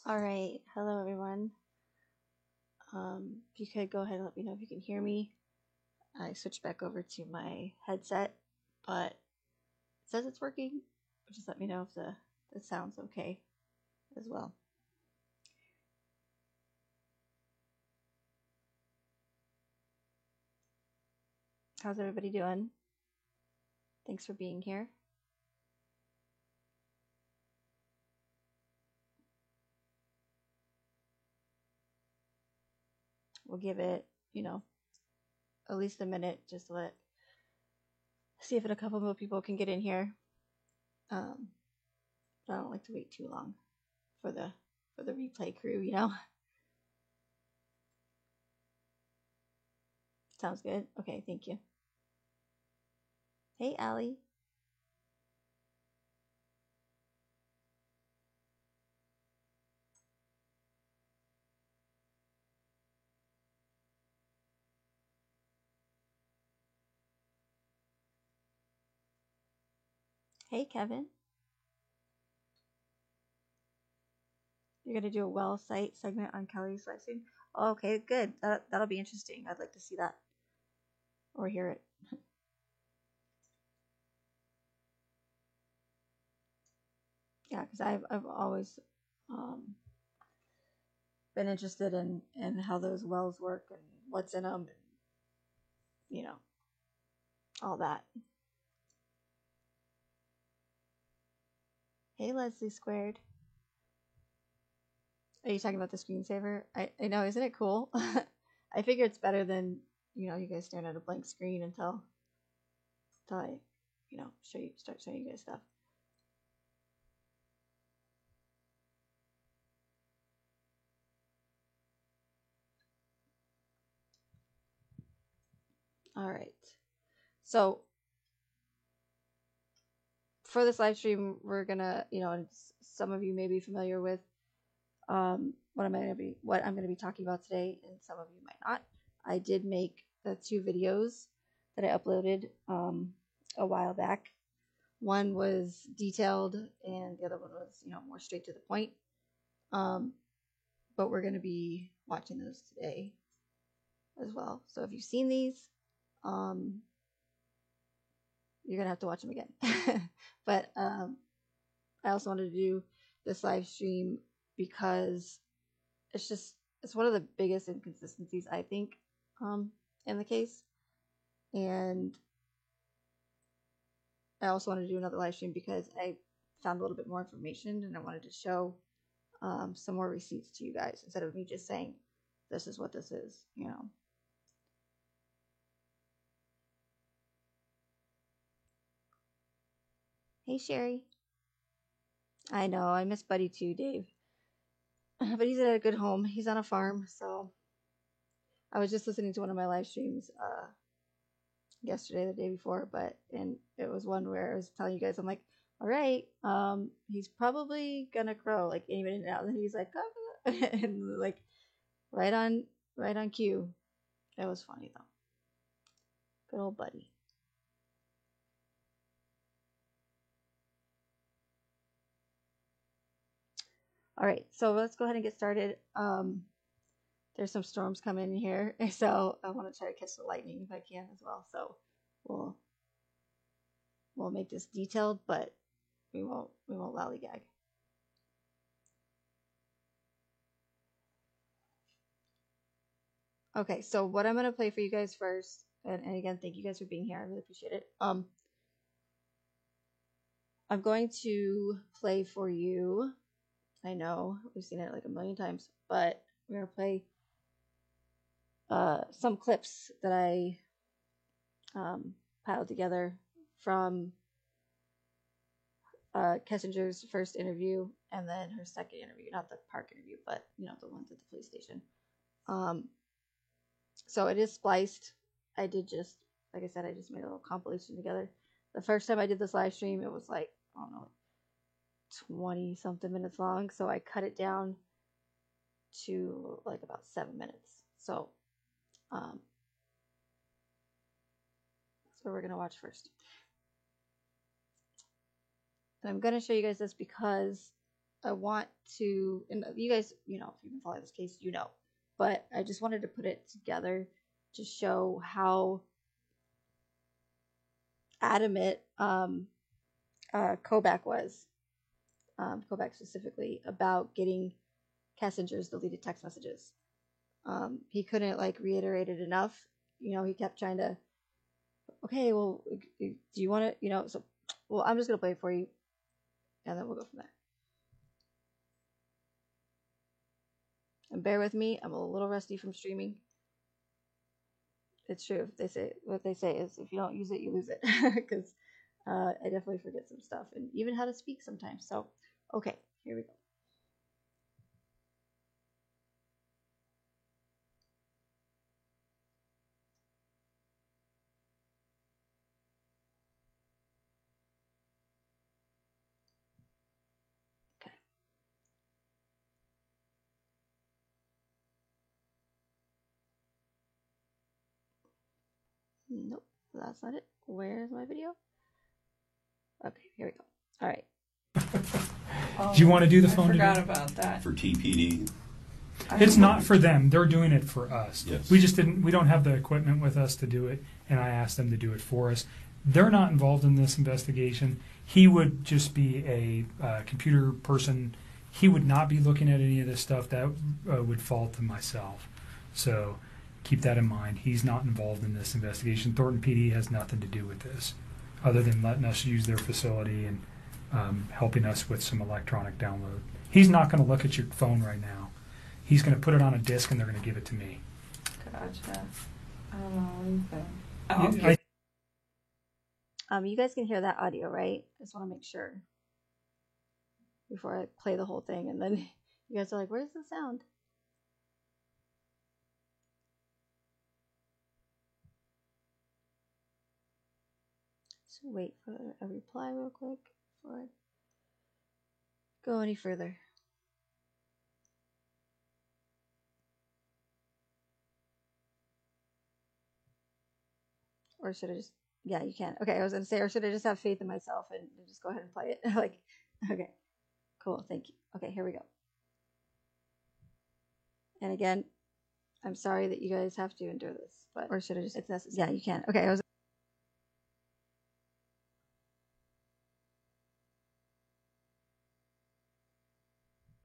All right, hello everyone. If you could go ahead and let me know if you can hear me. I switched back over to my headset, but it says it's working. Just let me know if the sound's okay as well. How's everybody doing? Thanks for being here. We'll give it, at least a minute just to see if a couple more people can get in here. But I don't like to wait too long for the replay crew, Sounds good. Okay, thank you. Hey, Allie. Hey, Kevin. You're gonna do a well site segment on Kelly's live stream. Oh, okay, good. That'll be interesting. I'd like to see that or hear it. Yeah, because I've always been interested in how those wells work and what's in them, and all that. Hey, Leslie Squared. Are you talking about the screensaver? I know, isn't it cool? I figure it's better than you guys staring at a blank screen until I start showing you guys stuff. All right. So for this live stream, we're gonna, and some of you may be familiar with what I'm gonna be talking about today, and some of you might not. I did make the two videos that I uploaded a while back. One was detailed, and the other one was, more straight to the point. But we're gonna be watching those today as well. So if you've seen these, you're gonna have to watch them again. But I also wanted to do this live stream because it's one of the biggest inconsistencies, I think, in the case. And I also wanted to do another live stream because I found a little bit more information and I wanted to show some more receipts to you guys instead of me just saying this is what this is, Hey, Sherry. I know, I miss Buddy too, Dave. But he's at a good home. He's on a farm, so I was just listening to one of my live streams yesterday, the day before, and it was one where I was telling you guys, I'm like, all right, he's probably gonna crow like any minute now. And then he's like, oh, and like right on cue. That was funny though. Good old Buddy. All right, so let's go ahead and get started. There's some storms coming in here, so I want to try to catch the lightning if I can as well. So we'll make this detailed, but we won't lollygag. Okay, so what I'm gonna play for you guys first, and again, thank you guys for being here. I really appreciate it. I'm going to play for you. I know we've seen it like a million times, but we're gonna play some clips that I piled together from Kessinger's first interview and then her second interview, not the park interview, but the ones at the police station. So it is spliced. I did just, like I said, I just made a little compilation together. The first time I did this live stream, it was like, I don't know, 20 something minutes long. So I cut it down to like about 7 minutes. So that's what we're going to watch first. And I'm going to show you guys this because I want to, and you guys, you know, if you've been following this case, you know, but I just wanted to put it together to show how adamant Kobach was, Kobach specifically, about getting Kessinger's deleted text messages. He couldn't like reiterate it enough. You know, he kept trying to, okay, well, do you want to, you know, so, well, I'm just going to play it for you, and then we'll go from there. And bear with me, I'm a little rusty from streaming. It's true. They say, what they say is, if you don't use it, you lose it. Because I definitely forget some stuff, and even how to speak sometimes. So, okay, here we go. Nope, that's not it. Where's my video? Okay, here we go. All right. Do you want to do the phone? I forgot about that. For TPD? It's not for them. They're doing it for us. Yes. We don't have the equipment with us to do it, and I asked them to do it for us. They're not involved in this investigation. He would just be a computer person. He would not be looking at any of this stuff. That would fall to myself. So keep that in mind. He's not involved in this investigation. Thornton PD has nothing to do with this, other than letting us use their facility and helping us with some electronic download. He's not going to look at your phone right now. He's going to put it on a disk, and they're going to give it to me. Gotcha. I don't know anything. You guys can hear that audio, right? I just want to make sure before I play the whole thing, and then you guys are like, "Where's the sound?" So wait for a reply real quick before I go any further. Or should I just, yeah, you can. Okay, I was going to say, or should I just have faith in myself and just go ahead and play it? Like, okay, cool, thank you. Okay, here we go. And again, I'm sorry that you guys have to endure this, but, or should I just, it's necessary. Yeah, you can. Okay,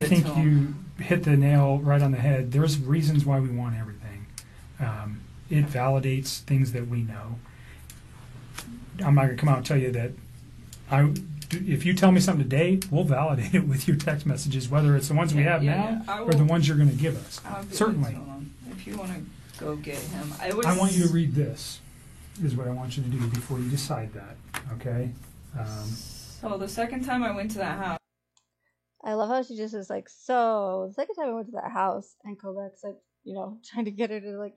I think you hit the nail right on the head. There's reasons why we want everything. It validates things that we know. I'm not going to come out and tell you that if you tell me something today, we'll validate it with your text messages, whether it's the ones we have now or the ones you're going to give us. Certainly. If you want to go get him. I want you to read this, is what I want you to do before you decide that, okay? So the second time I went to that house. I love how she just is like, so the second time I went to that house, and Kobach's like, you know, trying to get her to like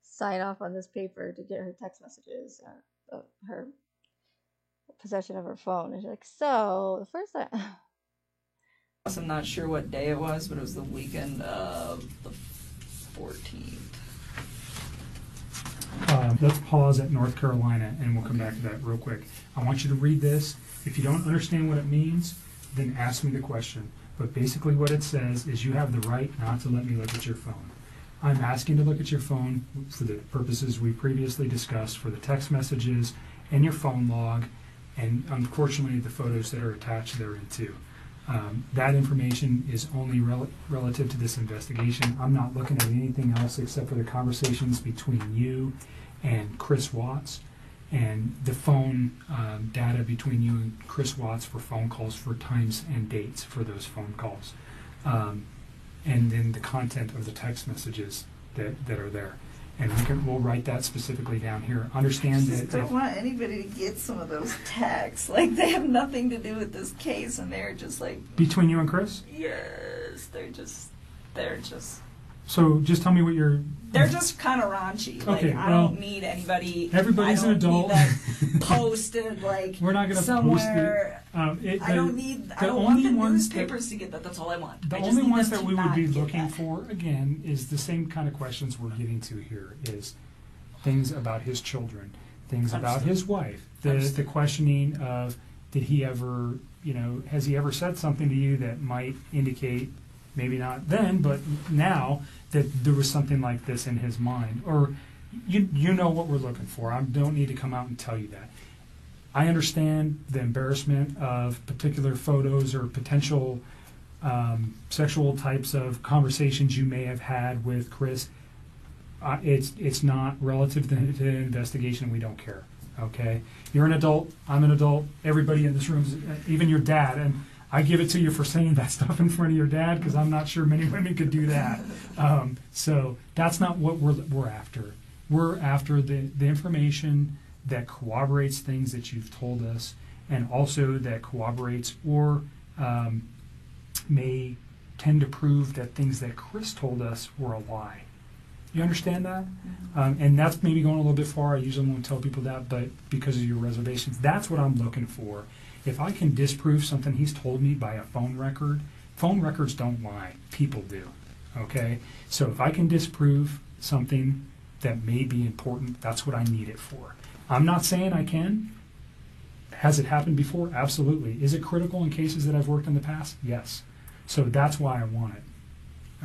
sign off on this paper to get her text messages, her possession of her phone. And she's like, so the first time. I'm not sure what day it was, but it was the weekend of the 14th. Let's pause at North Carolina, and we'll come back to that real quick. I want you to read this. If you don't understand what it means, then ask me the question. But basically what it says is you have the right not to let me look at your phone. I'm asking to look at your phone for the purposes we previously discussed, for the text messages and your phone log, and unfortunately the photos that are attached therein too. That information is only relative to this investigation. I'm not looking at anything else except for the conversations between you and Chris Watts, and the phone data between you and Chris Watts for phone calls, for times and dates for those phone calls. And then the content of the text messages that are there. And we'll write that specifically down here. Understand that... I don't want anybody to get some of those texts. Like, they have nothing to do with this case, and they're just like... Between you and Chris? Yes, they're just... So just tell me what you're... They're just kind of raunchy. Okay, like, I don't need anybody... Everybody's an adult. Need that posted, like, we're not going to somewhere. Post it. I don't want the newspapers to get that. That's all I want. The only ones that we would be looking for, again, is the same kind of questions we're getting to here, is things about his children, things about his wife, the questioning of did he ever, has he ever said something to you that might indicate, maybe not then, but now, that there was something like this in his mind? Or you know what we're looking for. I don't need to come out and tell you that. I understand the embarrassment of particular photos or potential sexual types of conversations you may have had with Chris. It's not relative to the investigation. We don't care. Okay, you're an adult. I'm an adult. Everybody in this room, even your dad, and I give it to you for saying that stuff in front of your dad because I'm not sure many women could do that. So that's not what we're after. We're after the information that corroborates things that you've told us, and also that corroborates or may tend to prove that things that Chris told us were a lie. You understand that? And that's maybe going a little bit far. I usually won't tell people that, but because of your reservations, that's what I'm looking for. If I can disprove something he's told me by a phone records don't lie. People do. Okay? So if I can disprove something that may be important, that's what I need it for. I'm not saying I can. Has it happened before? Absolutely. Is it critical in cases that I've worked in the past? Yes. So that's why I want it.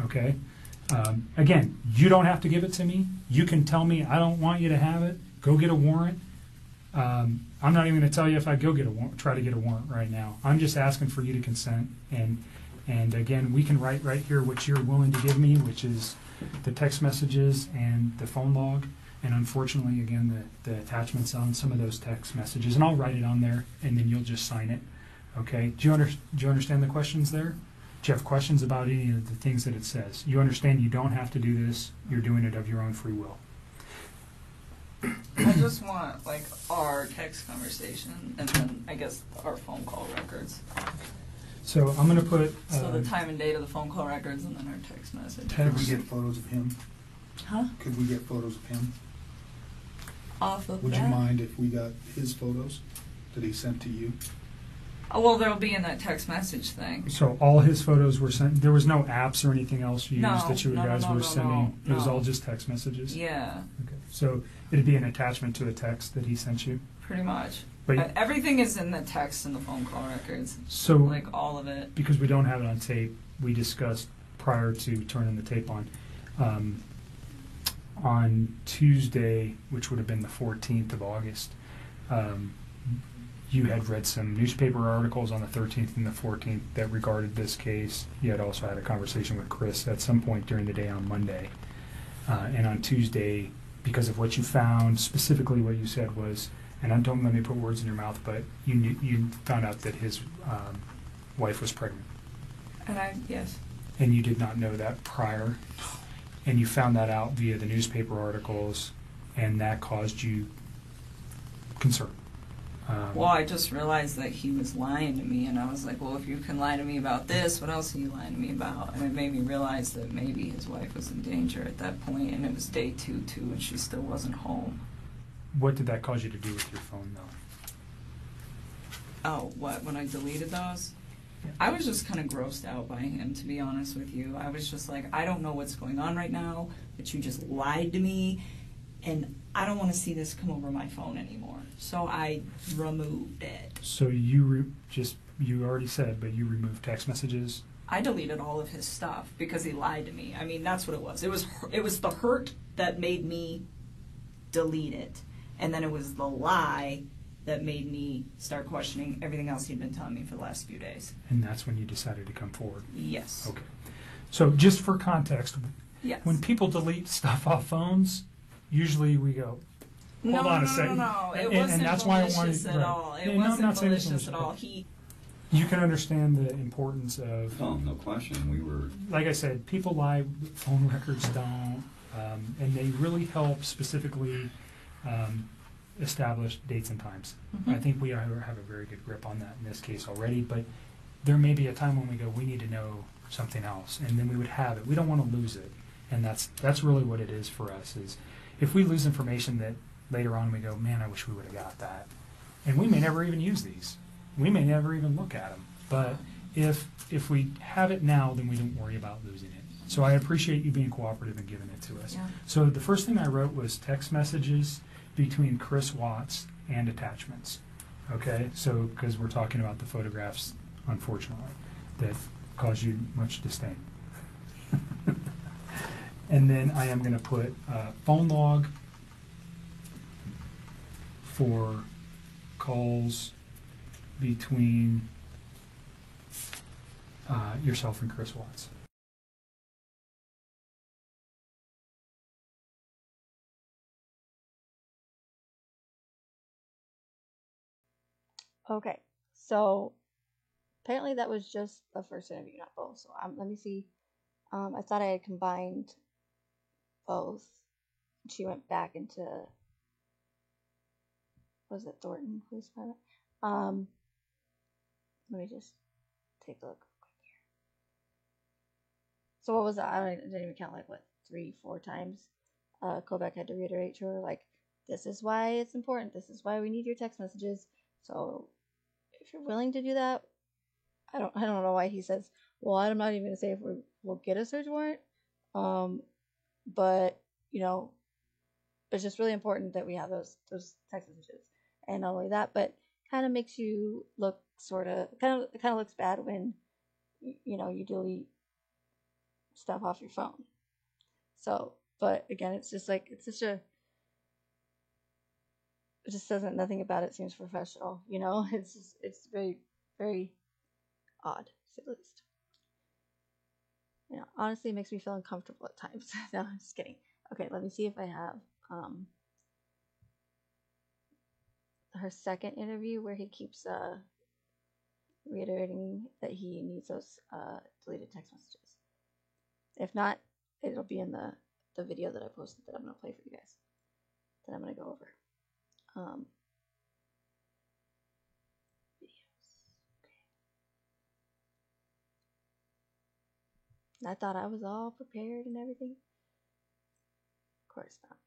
Okay? Again, you don't have to give it to me. You can tell me I don't want you to have it. Go get a warrant. I'm not even going to tell you if I go get a warrant, try to get a warrant right now. I'm just asking for you to consent. And again, we can write right here what you're willing to give me, which is the text messages and the phone log. And unfortunately, again, the attachments on some of those text messages. And I'll write it on there, and then you'll just sign it. Okay? Do you understand the questions there? Do you have questions about any of the things that it says? You understand you don't have to do this. You're doing it of your own free will. I just want, like, our text conversation and then, I guess, our phone call records. So I'm going to put... So the time and date of the phone call records and then our text message. Could we get photos of him? Huh? Could we get photos of him? Off of Would that? you mind if we got his photos that he sent to you? Oh, well, they'll be in that text message thing. So all his photos were sent. There was no apps or anything else used No, that you no, guys no, were no, sending. no, It was no. all just text messages. Yeah, Okay. So it'd be an attachment to a text that he sent you. pretty much. But Everything is in the text and the phone call records. so Like, all of it. because we don't have it on tape, we discussed prior to turning the tape on Tuesday, which would have been the 14th of August. You had read some newspaper articles on the 13th and the 14th that regarded this case. You had also had a conversation with Chris at some point during the day on Monday. And on Tuesday, because of what you found, specifically what you said was, and don't let me put words in your mouth, but you found out that his wife was pregnant. And yes. And you did not know that prior. And you found that out via the newspaper articles, and that caused you concern. Well, I just realized that he was lying to me, and I was like, well, if you can lie to me about this, what else are you lying to me about? And it made me realize that maybe his wife was in danger at that point, and it was day 2, too, and she still wasn't home. What did that cause you to do with your phone, though? Oh, what, when I deleted those? Yeah. I was just kind of grossed out by him, to be honest with you. I was just like, I don't know what's going on right now, but you just lied to me, and I don't want to see this come over my phone anymore. So I removed it. So you already said, but you removed text messages? I deleted all of his stuff because he lied to me. I mean, that's what it was. It was the hurt that made me delete it, and then it was the lie that made me start questioning everything else he'd been telling me for the last few days. And that's when you decided to come forward? Yes. Okay. So just for context, Yes. when people delete stuff off phones, usually we go, hold on a second. No. It And wasn't that's why I malicious wanted- at right. all. It Yeah, no, I'm wasn't not saying it's malicious at all. malicious. You can understand the importance of, Oh, no question. We were. like I said, people lie, phone records don't, and they really help specifically establish dates and times. Mhm. I think we have a very good grip on that in this case already, but there may be a time when we go, we need to know something else, and then we would have it. We don't want to lose it, and that's really what it is for us, is if we lose information that later on we go, man, I wish we would have got that. And we may never even use these. We may never even look at them. But if we have it now, then we don't worry about losing it. So I appreciate you being cooperative and giving it to us. Yeah. So the first thing I wrote was text messages between Chris Watts and attachments. Okay, so because we're talking about the photographs, unfortunately, that cause you much disdain. And then I am going to put phone log for calls between yourself and Chris Watts. Okay, so apparently that was just the first interview, not both. So let me see. I thought I had combined both. She went back into, was it Thornton Police Department? Let me just take a look real quick here. So what was that? I didn't even count, like, what, 3-4 times Kovac had to reiterate to her, like, this is why it's important. This is why we need your text messages. So if you're willing to do that, I don't know why he says, well, I'm not even going to say if we'll get a search warrant. But, you know, it's just really important that we have those text messages. And not only that, but kind of makes you look it kind of looks bad when, you know, you delete stuff off your phone. So, but again, it's just like, it just doesn't, nothing about it seems professional, you know? It's very, very odd, to say the least. You know, honestly, it makes me feel uncomfortable at times. No, I'm just kidding. Okay, let me see if I have her second interview where he keeps reiterating that he needs those deleted text messages. If not, it'll be in the video that I posted that I'm going to play for you guys, that I'm going to go over. Videos. Okay. I thought I was all prepared and everything. Of course not.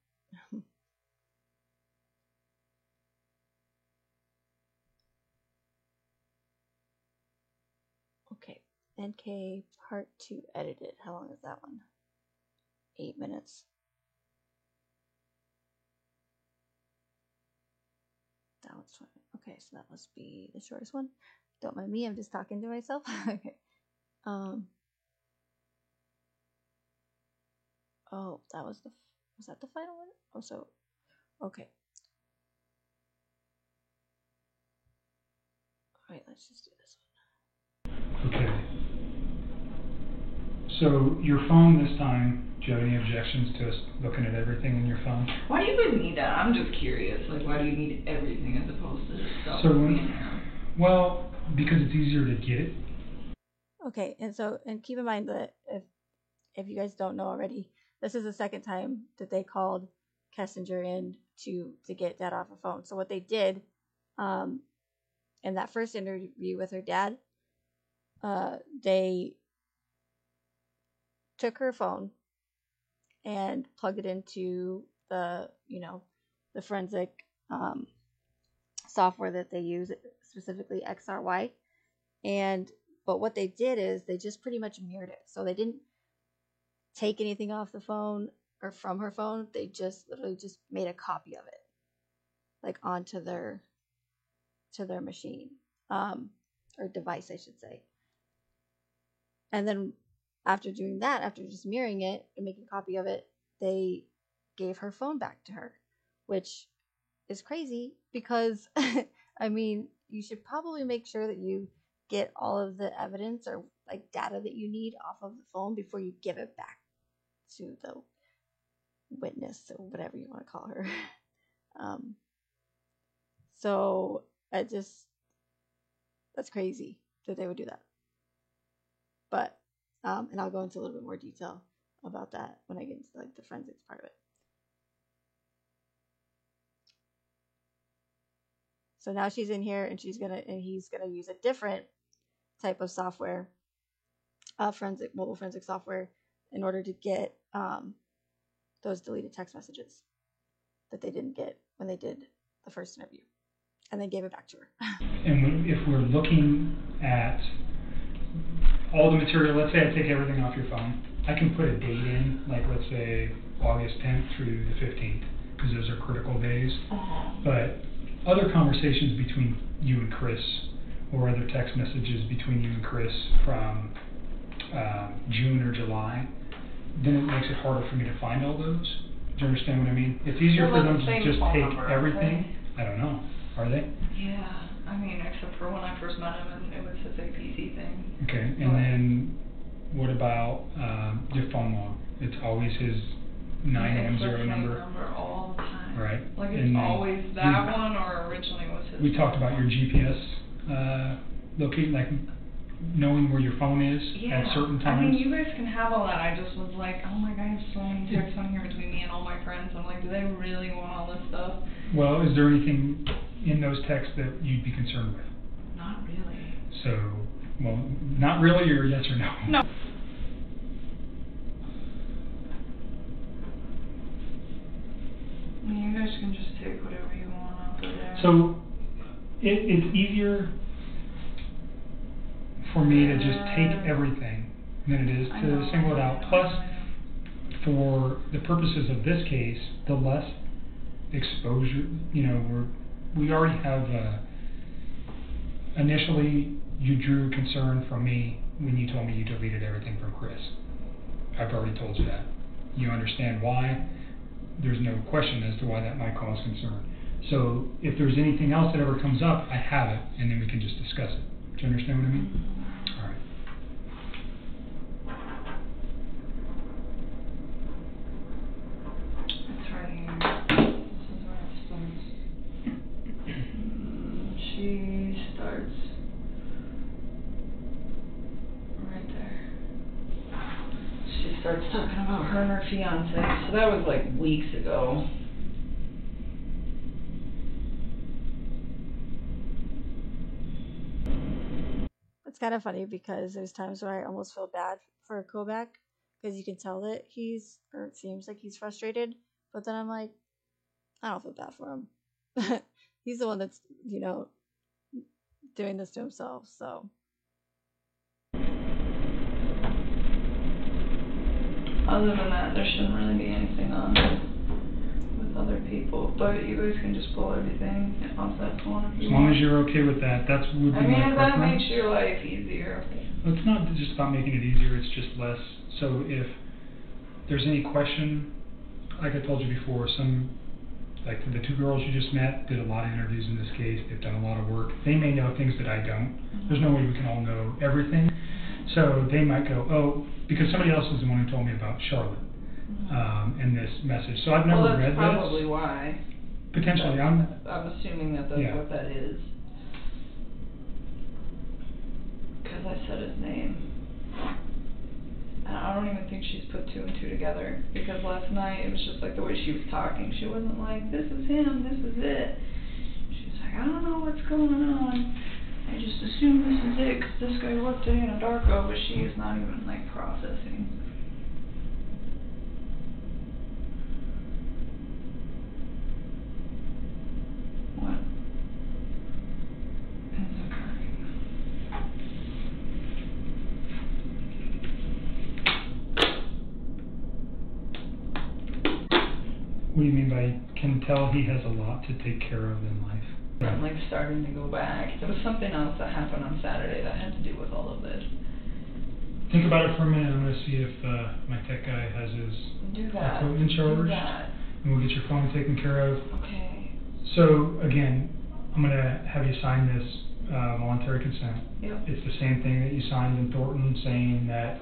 Okay, NK part 2 edited. How long is that one? 8 minutes. That one's 20. Okay, so that must be the shortest one. Don't mind me, I'm just talking to myself. Okay. Oh, was that the final one? Oh, so, okay. Alright, let's just do this one. Okay. So your phone this time, do you have any objections to us looking at everything in your phone? Why do you even need that? I'm just curious. Like, why do you need everything as opposed to stuff? Well, because it's easier to get it. Okay, and keep in mind that if you guys don't know already, this is the second time that they called Kessinger in to get Dad off her phone. So what they did, in that first interview with her dad, they took her phone and plugged it into the forensic software that they use, specifically XRY. But what they did is they just pretty much mirrored it. So they didn't take anything off the phone or from her phone. They just literally just made a copy of it, like onto their machine, or device, I should say. And then after doing that, after just mirroring it and making a copy of it, they gave her phone back to her, which is crazy because, I mean, you should probably make sure that you get all of the evidence or like data that you need off of the phone before you give it back to the witness or whatever you want to call her. So that's crazy that they would do that. But, and I'll go into a little bit more detail about that when I get into like the forensics part of it. So now she's in here and he's gonna use a different type of software, mobile forensic software, in order to get those deleted text messages that they didn't get when they did the first interview, and they gave it back to her. And if we're looking at all the material, let's say I take everything off your phone, I can put a date in, like let's say August 10th through the 15th, because those are critical days. But other conversations between you and Chris, or other text messages between you and Chris from June or July, then it makes it harder for me to find all those. Do you understand what I mean? It's easier for them to just take everything. I don't know. Are they? Yeah. I mean, except for when I first met him and it was his APC thing. Okay. And then what about your phone log? It's always his 910 number. All the time. Right. Like it's always that one, or originally was his. We talked about your GPS locating, like knowing where your phone is at certain times. I mean, you guys can have all that. I just was like, oh my god, I have so many texts on here between me and all my friends. I'm like, do they really want all this stuff? Well, is there anything in those texts that you'd be concerned with? Not really. So, well, not really, or yes or no? No. I mean, you guys can just take whatever you want out of there. So, it's easier for me to just take everything than it is to single it out. Plus, for the purposes of this case, the less exposure, you know, we already have, initially you drew concern from me when you told me you deleted everything from Chris. I've already told you that. You understand why. There's no question as to why that might cause concern. So if there's anything else that ever comes up, I have it, and then we can just discuss it. Do you understand what I mean? All right. It's right here. This is where it starts. She starts right there. She starts talking about her and her fiance. So that was like weeks ago. It's kind of funny because there's times where I almost feel bad for Kobach because you can tell that or it seems like he's frustrated. But then I'm like, I don't feel bad for him. He's the one that's, you know, doing this to himself. So. Other than that, there shouldn't really be anything on with other people. But you guys can just pull everything off that phone if you As long want. as you're okay with that, would be my if that preference. makes your life easier. Well, it's not just about making it easier, it's just less. So if there's any question, like I told you before, like the two girls you just met did a lot of interviews in this case, they've done a lot of work. They may know things that I don't. There's no way we can all know everything. So they might go, oh, because somebody else is the one who told me about Charlotte and this message. So I've never read this. Well, that's probably why. Potentially, I'm assuming that that's what that is. Because I said his name. And I don't even think she's put two and two together. Because last night, it was just like the way she was talking. She wasn't like, this is him, this is it. She's like, I don't know what's going on. I just assume this is it because this guy looked at Anna Darko, but she is not even like processing. What is occurring? What do you mean by can tell he has a lot to take care of in life? I'm like starting to go back. There was something else that happened on Saturday that had to do with all of this. Think about it for a minute. I'm going to see if my tech guy has his equipment charged. And we'll get your phone taken care of. Okay. So, again, I'm going to have you sign this voluntary consent. Yep. It's the same thing that you signed in Thornton saying that,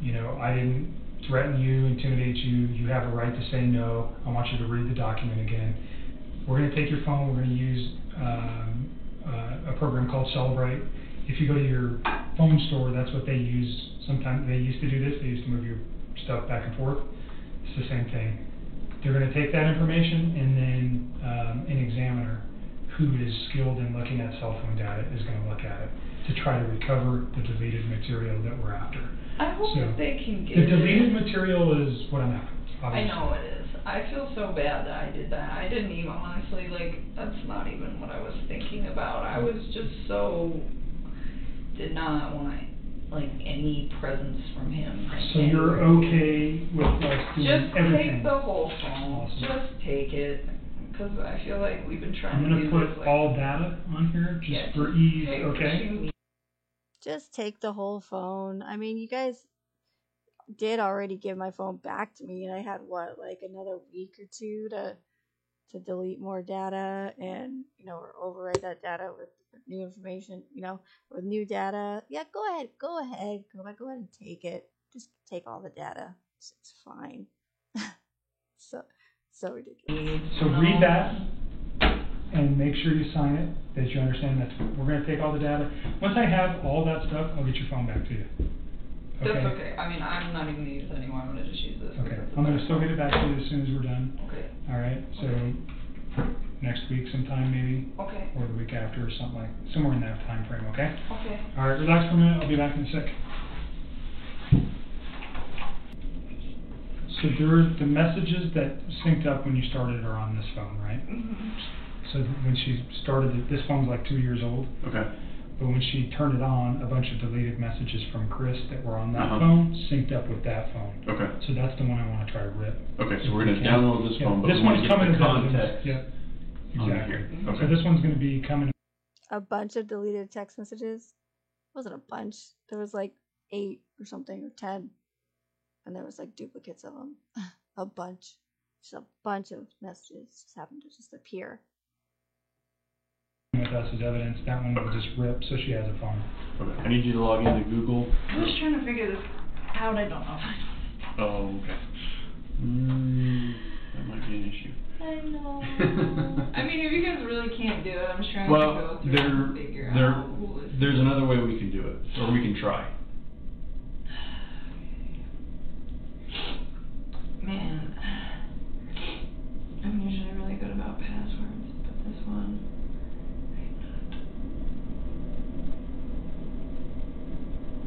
you know, I didn't threaten you, intimidate you. You have a right to say no. I want you to read the document again. We're going to take your phone. We're going to use a program called Celebrate. If you go to your phone store, that's what they use. Sometimes they used to do this. They used to move your stuff back and forth. It's the same thing. They're going to take that information, and then an examiner who is skilled in looking at cell phone data is going to look at it to try to recover the deleted material that we're after. I hope that they can get the deleted material is what I'm after. Obviously. I know it is. I feel so bad that I did that. I didn't even honestly, like, that's not even what I was thinking about. I was just did not want, like, any presence from him. So you're okay with us doing just everything? Just take the whole phone. Awesome. Just take it. Because I feel like we've been trying I'm to gonna do put this, like, all data on here just yeah, for just ease, take what okay? you- Just take the whole phone. I mean, you guys did already give my phone back to me, and I had what, like another week or two to delete more data and or overwrite that data with new information, with new data. Yeah, go ahead, go ahead and take it. Just take all the data. It's fine. So ridiculous. So read that and make sure you sign it, that you understand that we're gonna take all the data. Once I have all that stuff, I'll get your phone back to you. That's okay. I mean, I'm not even gonna use it anymore. I'm gonna just use this. Okay, because I'm gonna it's still get it back to you as soon as we're done. Okay. All right, so next week sometime maybe, Okay. or the week after or something somewhere in that time frame, okay? Okay. All right, relax for a minute, I'll be back in a sec. So the messages that synced up when you started are on this phone, right? Mhm. So when she started it, this phone's like 2 years old. Okay. But when she turned it on, a bunch of deleted messages from Chris that were on that Uh-huh. phone synced up with that phone. Okay. So that's the one I want to try to rip. Okay, so we're gonna download this Yeah, phone, but this we wanna one's get coming the as evidence. context Yep. on Exactly. here. So Okay. this one's going to be coming. A bunch of deleted text messages. It wasn't a bunch. There was like 8 or something, or 10, and there was like duplicates of them. A bunch. Just a bunch of messages just happened to just appear. With us as evidence, that one will just rip, so she has a phone. Okay. I need you to log into Google. I'm just trying to figure this out. I don't know. Oh, okay. That might be an issue. I know. I mean, if you guys really can't do it, I'm just trying to Well, go through and figure out who is. there's another way we can do it, or we can try. Man, I'm usually really good about passwords, but this one, I'm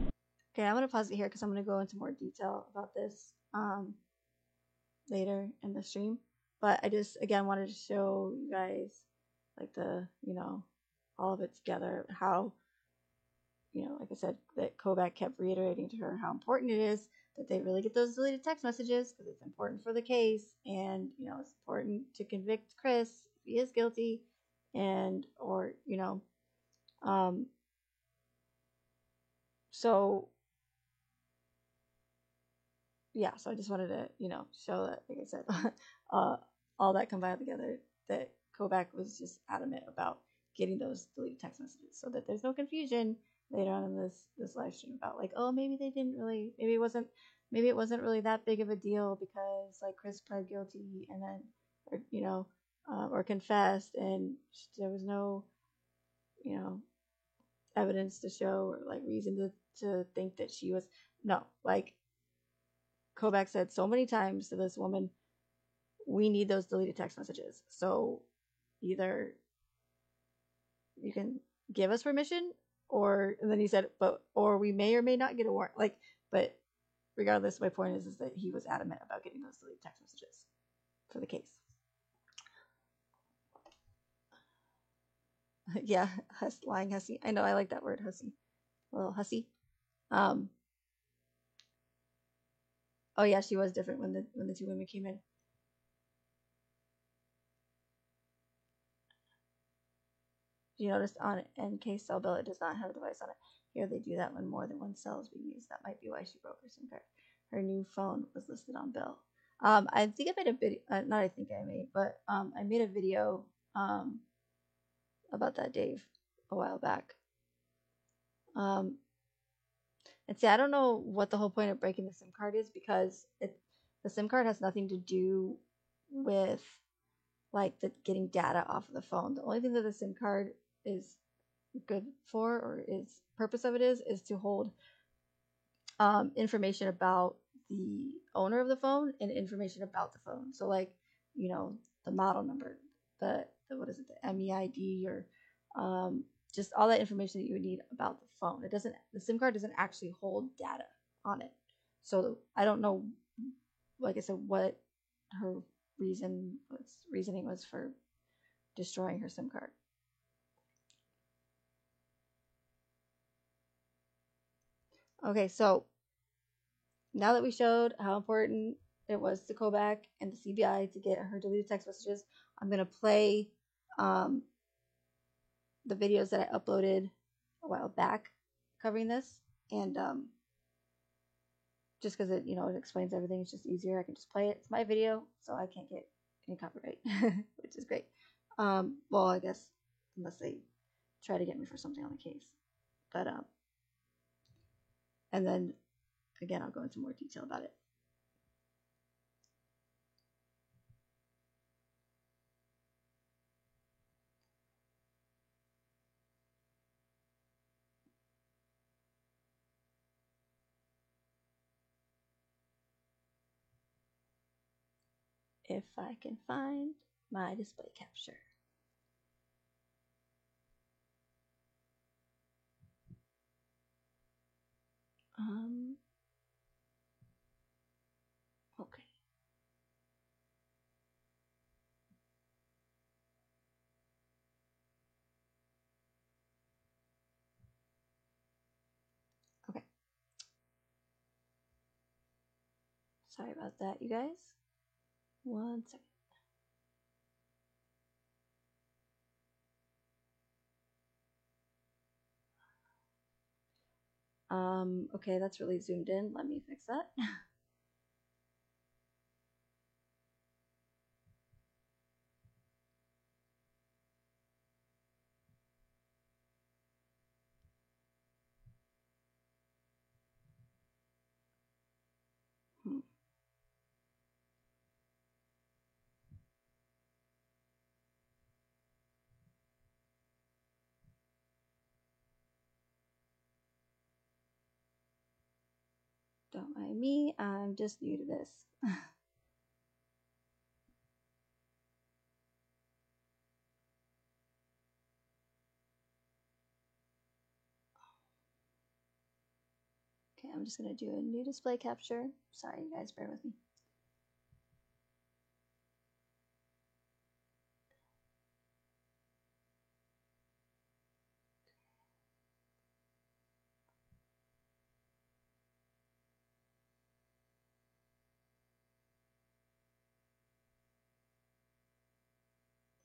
not. Okay, I'm gonna pause it here because I'm gonna go into more detail about this later in the stream. But I just again wanted to show you guys like the all of it together, how like I said, that Kobach kept reiterating to her how important it is that they really get those deleted text messages because it's important for the case, and it's important to convict Chris if he is guilty, and so yeah, so I just wanted to show that, like I said, all that combined together, that Kobach was just adamant about getting those deleted text messages so that there's no confusion later on in this live stream about like, oh, maybe they didn't really, maybe it wasn't really that big of a deal because like Chris pled guilty and then or confessed, and there was no evidence to show or like reason to think that she was. No, like Kobach said so many times to this woman, we need those deleted text messages. So either you can give us permission, and then he said, or we may or may not get a warrant. Like, but regardless, my point is that he was adamant about getting those deleted text messages for the case. Yeah, lying hussy. I know, I like that word, hussy. A little hussy. Oh yeah, she was different when the 2 women came in. You noticed on NK cell bill it does not have a device on it. Here they do that when more than one cell is being used. That might be why she broke her SIM card. Her new phone was listed on bill. I think I made a video. Not I think I made, but I made a video about that, Dave, a while back. And see, I don't know what the whole point of breaking the SIM card is, because the SIM card has nothing to do with like the getting data off of the phone. The only thing that the SIM card is good for, or its purpose of it is to hold information about the owner of the phone and information about the phone. So like, the model number, the what is it, the MEID, or just all that information that you would need about the phone. The SIM card doesn't actually hold data on it. So I don't know, like I said, what her reasoning was for destroying her SIM card. Okay, so now that we showed how important it was to go back and the CBI to get her deleted text messages. I'm going to play the videos that I uploaded a while back covering this. And just because it, it explains everything, it's just easier. I can just play it. It's my video, so I can't get any copyright, which is great. Well, I guess unless they try to get me for something on the case. But and then again, I'll go into more detail about it. If I can find my display capture. Okay. Okay. Sorry about that, you guys. 1 second. Okay, that's really zoomed in. Let me fix that. Don't mind me, I'm just new to this. Okay, I'm just going to do a new display capture. Sorry, you guys, bear with me.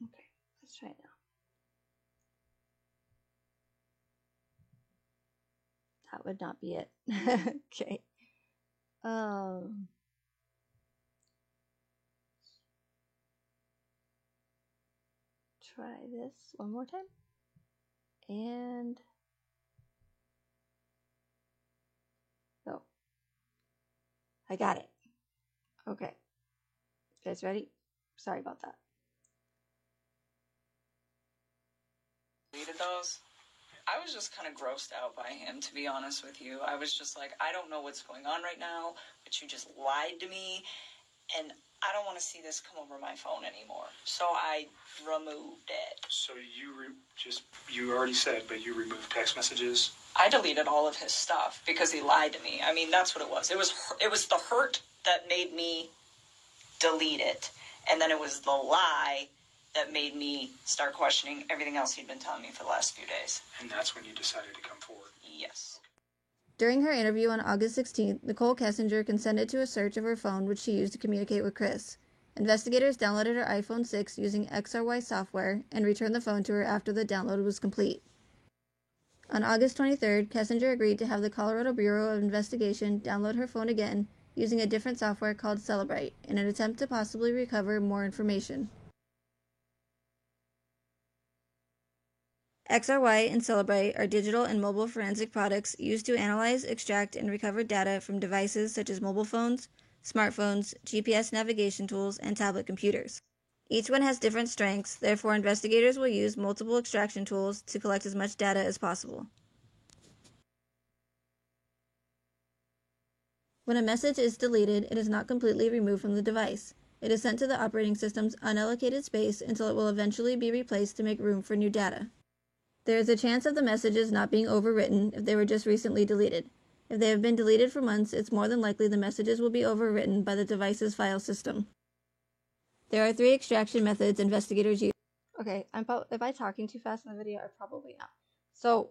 Okay, let's try it now. That would not be it. Okay. Try this one more time. And go. I got it. Okay. You guys ready? Sorry about that. Deleted those. I was just kind of grossed out by him, to be honest with you. I was just like, I don't know what's going on right now, but you just lied to me, and I don't want to see this come over my phone anymore. So I removed it. So you already said, but you removed text messages? I deleted all of his stuff because he lied to me. I mean, that's what it was. It was the hurt that made me delete it, and then it was the lie that made me start questioning everything else he'd been telling me for the last few days. And that's when you decided to come forward? Yes. During her interview on August 16th, Nicole Kessinger consented to a search of her phone, which she used to communicate with Chris. Investigators downloaded her iPhone 6 using XRY software and returned the phone to her after the download was complete. On August 23rd, Kessinger agreed to have the Colorado Bureau of Investigation download her phone again using a different software called Celebrite in an attempt to possibly recover more information. XRY and Celebrite are digital and mobile forensic products used to analyze, extract, and recover data from devices such as mobile phones, smartphones, GPS navigation tools, and tablet computers. Each one has different strengths, therefore investigators will use multiple extraction tools to collect as much data as possible. When a message is deleted, it is not completely removed from the device. It is sent to the operating system's unallocated space until it will eventually be replaced to make room for new data. There is a chance of the messages not being overwritten if they were just recently deleted. If they have been deleted for months, it's more than likely the messages will be overwritten by the device's file system. There are 3 extraction methods investigators use. Okay, am I talking too fast in the video? I probably am. So,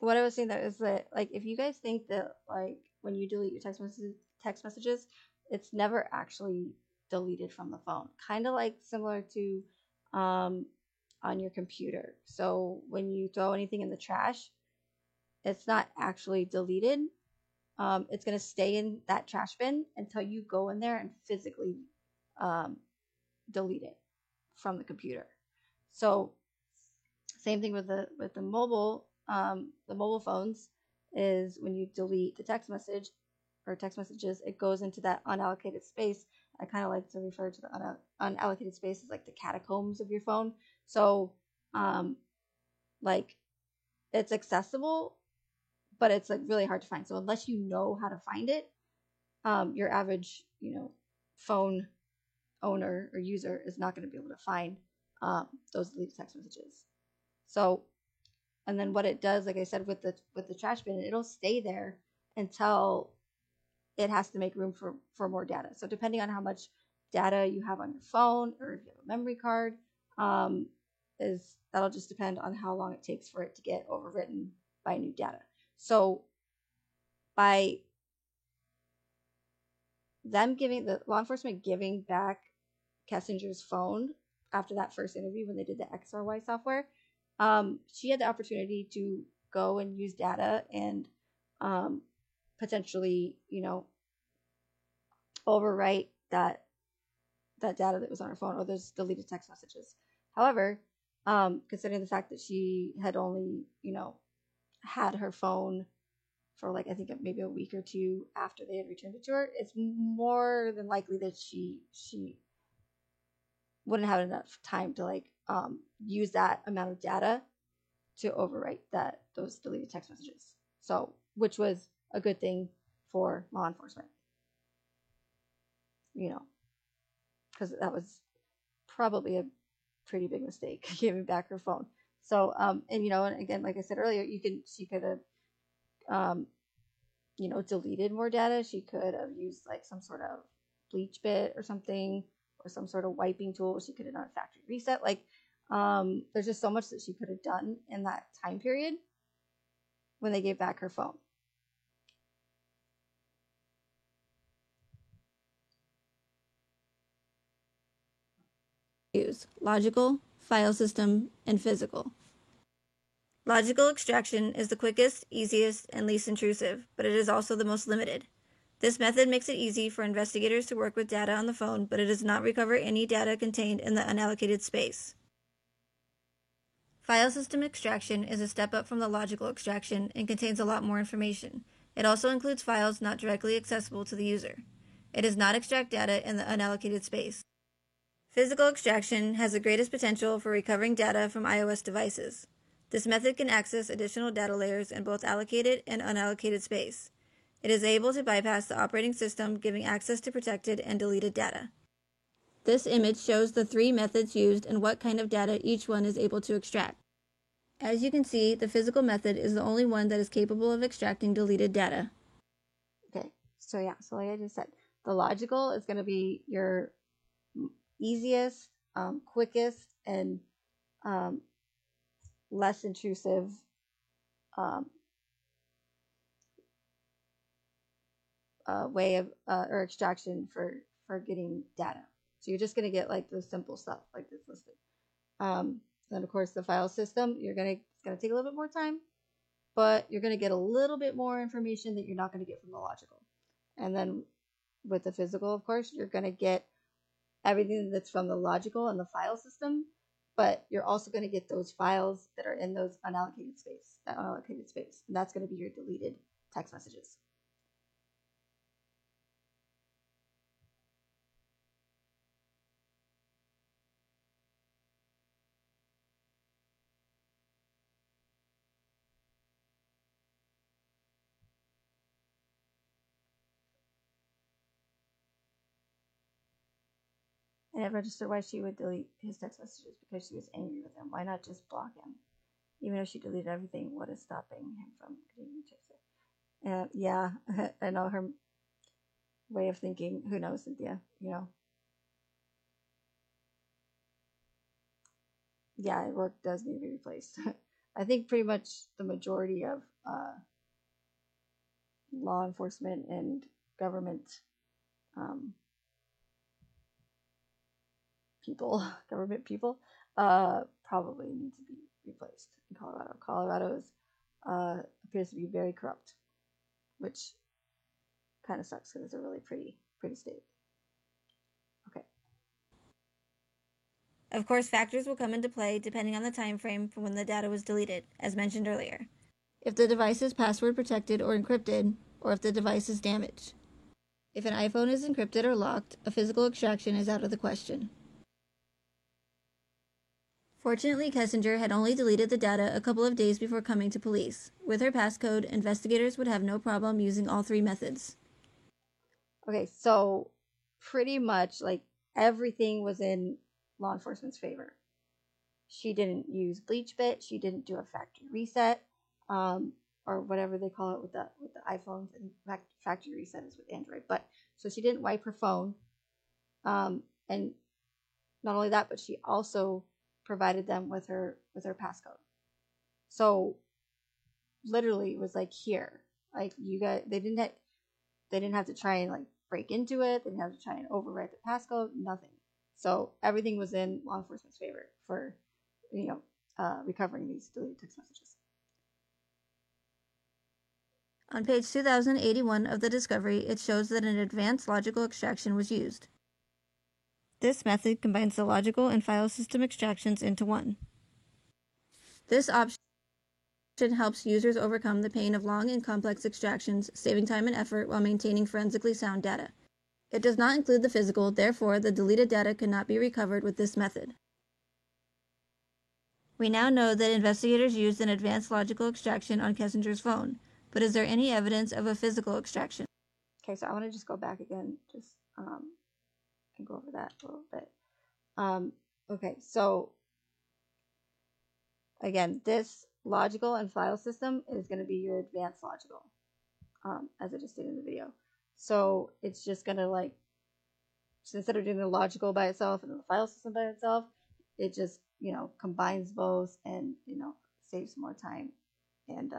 what I was saying there is that, like, if you guys think that, like, when you delete your text messages, it's never actually deleted from the phone. Kind of like similar to on your computer. So when you throw anything in the trash, it's not actually deleted. It's going to stay in that trash bin until you go in there and physically delete it from the computer. So same thing with the mobile phones is when you delete the text message or text messages, it goes into that unallocated space. I kind of like to refer to the unallocated space as like the catacombs of your phone. So like it's accessible, but it's like really hard to find. So unless you know how to find it, your average, phone owner or user is not going to be able to find those deleted text messages. So, and then what it does, like I said, with the trash bin, it'll stay there until it has to make room for more data. So depending on how much data you have on your phone or if you have a memory card, that'll just depend on how long it takes for it to get overwritten by new data. So by them the law enforcement giving back Kessinger's phone after that first interview when they did the XRY software, she had the opportunity to go and use data and potentially, overwrite that data that was on her phone or those deleted text messages. However, considering the fact that she had only, had her phone for like I think maybe a week or two after they had returned it to her, it's more than likely that she wouldn't have enough time to like use that amount of data to overwrite those deleted text messages. So, which was a good thing for law enforcement, because that was probably a pretty big mistake giving back her phone. So, and again, like I said earlier, she could have, deleted more data. She could have used like some sort of bleach bit or something, or some sort of wiping tool. She could have done a factory reset. Like, there's just so much that she could have done in that time period when they gave back her phone. Use logical, file system, and physical. Logical extraction is the quickest, easiest, and least intrusive, but it is also the most limited. This method makes it easy for investigators to work with data on the phone, but it does not recover any data contained in the unallocated space. File system extraction is a step up from the logical extraction and contains a lot more information. It also includes files not directly accessible to the user. It does not extract data in the unallocated space. Physical extraction has the greatest potential for recovering data from iOS devices. This method can access additional data layers in both allocated and unallocated space. It is able to bypass the operating system, giving access to protected and deleted data. This image shows the 3 methods used and what kind of data each one is able to extract. As you can see, the physical method is the only one that is capable of extracting deleted data. Okay, so like I just said, the logical is going to be your easiest, quickest, and less intrusive way of or extraction for getting data. So you're just going to get like the simple stuff like this listed. Then of course the file system, it's going to take a little bit more time, but you're going to get a little bit more information that you're not going to get from the logical. And then with the physical, of course, you're going to get everything that's from the logical and the file system, but you're also going to get those files that are in those unallocated space, And that's going to be your deleted text messages. I never understood why she would delete his text messages, because she was angry with him. Why not just block him? Even if she deleted everything, what is stopping him from continuing to text her? Yeah, I know her way of thinking. Who knows, Cynthia? Yeah, work does need to be replaced. I think pretty much the majority of law enforcement and government government people, probably need to be replaced in Colorado. Colorado appears to be very corrupt, which kind of sucks because it's a really pretty state. Okay. Of course, factors will come into play depending on the time frame from when the data was deleted, as mentioned earlier. If the device is password protected or encrypted, or if the device is damaged. If an iPhone is encrypted or locked, a physical extraction is out of the question. Fortunately, Kessinger had only deleted the data a couple of days before coming to police. With her passcode, investigators would have no problem using all three methods. Okay, so pretty much like everything was in law enforcement's favor. She didn't use BleachBit. She didn't do a factory reset, or whatever they call it with the iPhones. And factory reset is with Android. But so she didn't wipe her phone, and not only that, but she also provided them with her passcode. So literally, it was like here, like you guys, they didn't have to try and like break into it. They didn't have to try and overwrite the passcode. Nothing. So everything was in law enforcement's favor for, recovering these deleted text messages. On page 2081 of the discovery, it shows that an advanced logical extraction was used. This method combines the logical and file system extractions into one. This option helps users overcome the pain of long and complex extractions, saving time and effort while maintaining forensically sound data. It does not include the physical, therefore the deleted data cannot be recovered with this method. We now know that investigators used an advanced logical extraction on Kessinger's phone, but is there any evidence of a physical extraction? Okay, so I want to just go back again, and go over that a little bit. Okay, so again, this logical and file system is going to be your advanced logical, as I just stated in the video. So it's just going to so instead of doing the logical by itself and the file system by itself, it just, combines both and, saves more time. And,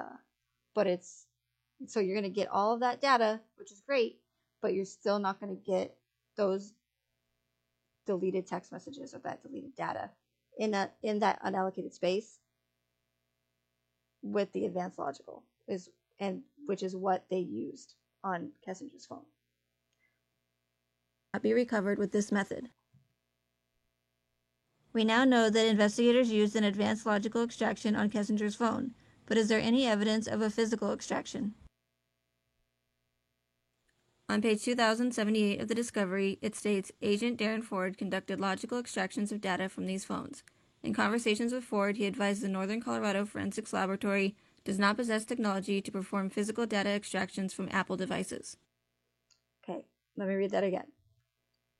so you're going to get all of that data, which is great, but you're still not going to get those deleted text messages or that deleted data in that unallocated space with the advanced logical, which is what they used on Kessinger's phone. Not be recovered with this method. We now know that investigators used an advanced logical extraction on Kessinger's phone, but is there any evidence of a physical extraction? On page 2078 of the discovery, it states, Agent Darren Ford conducted logical extractions of data from these phones. In conversations with Ford, he advised the Northern Colorado Forensics Laboratory does not possess technology to perform physical data extractions from Apple devices. Okay, let me read that again.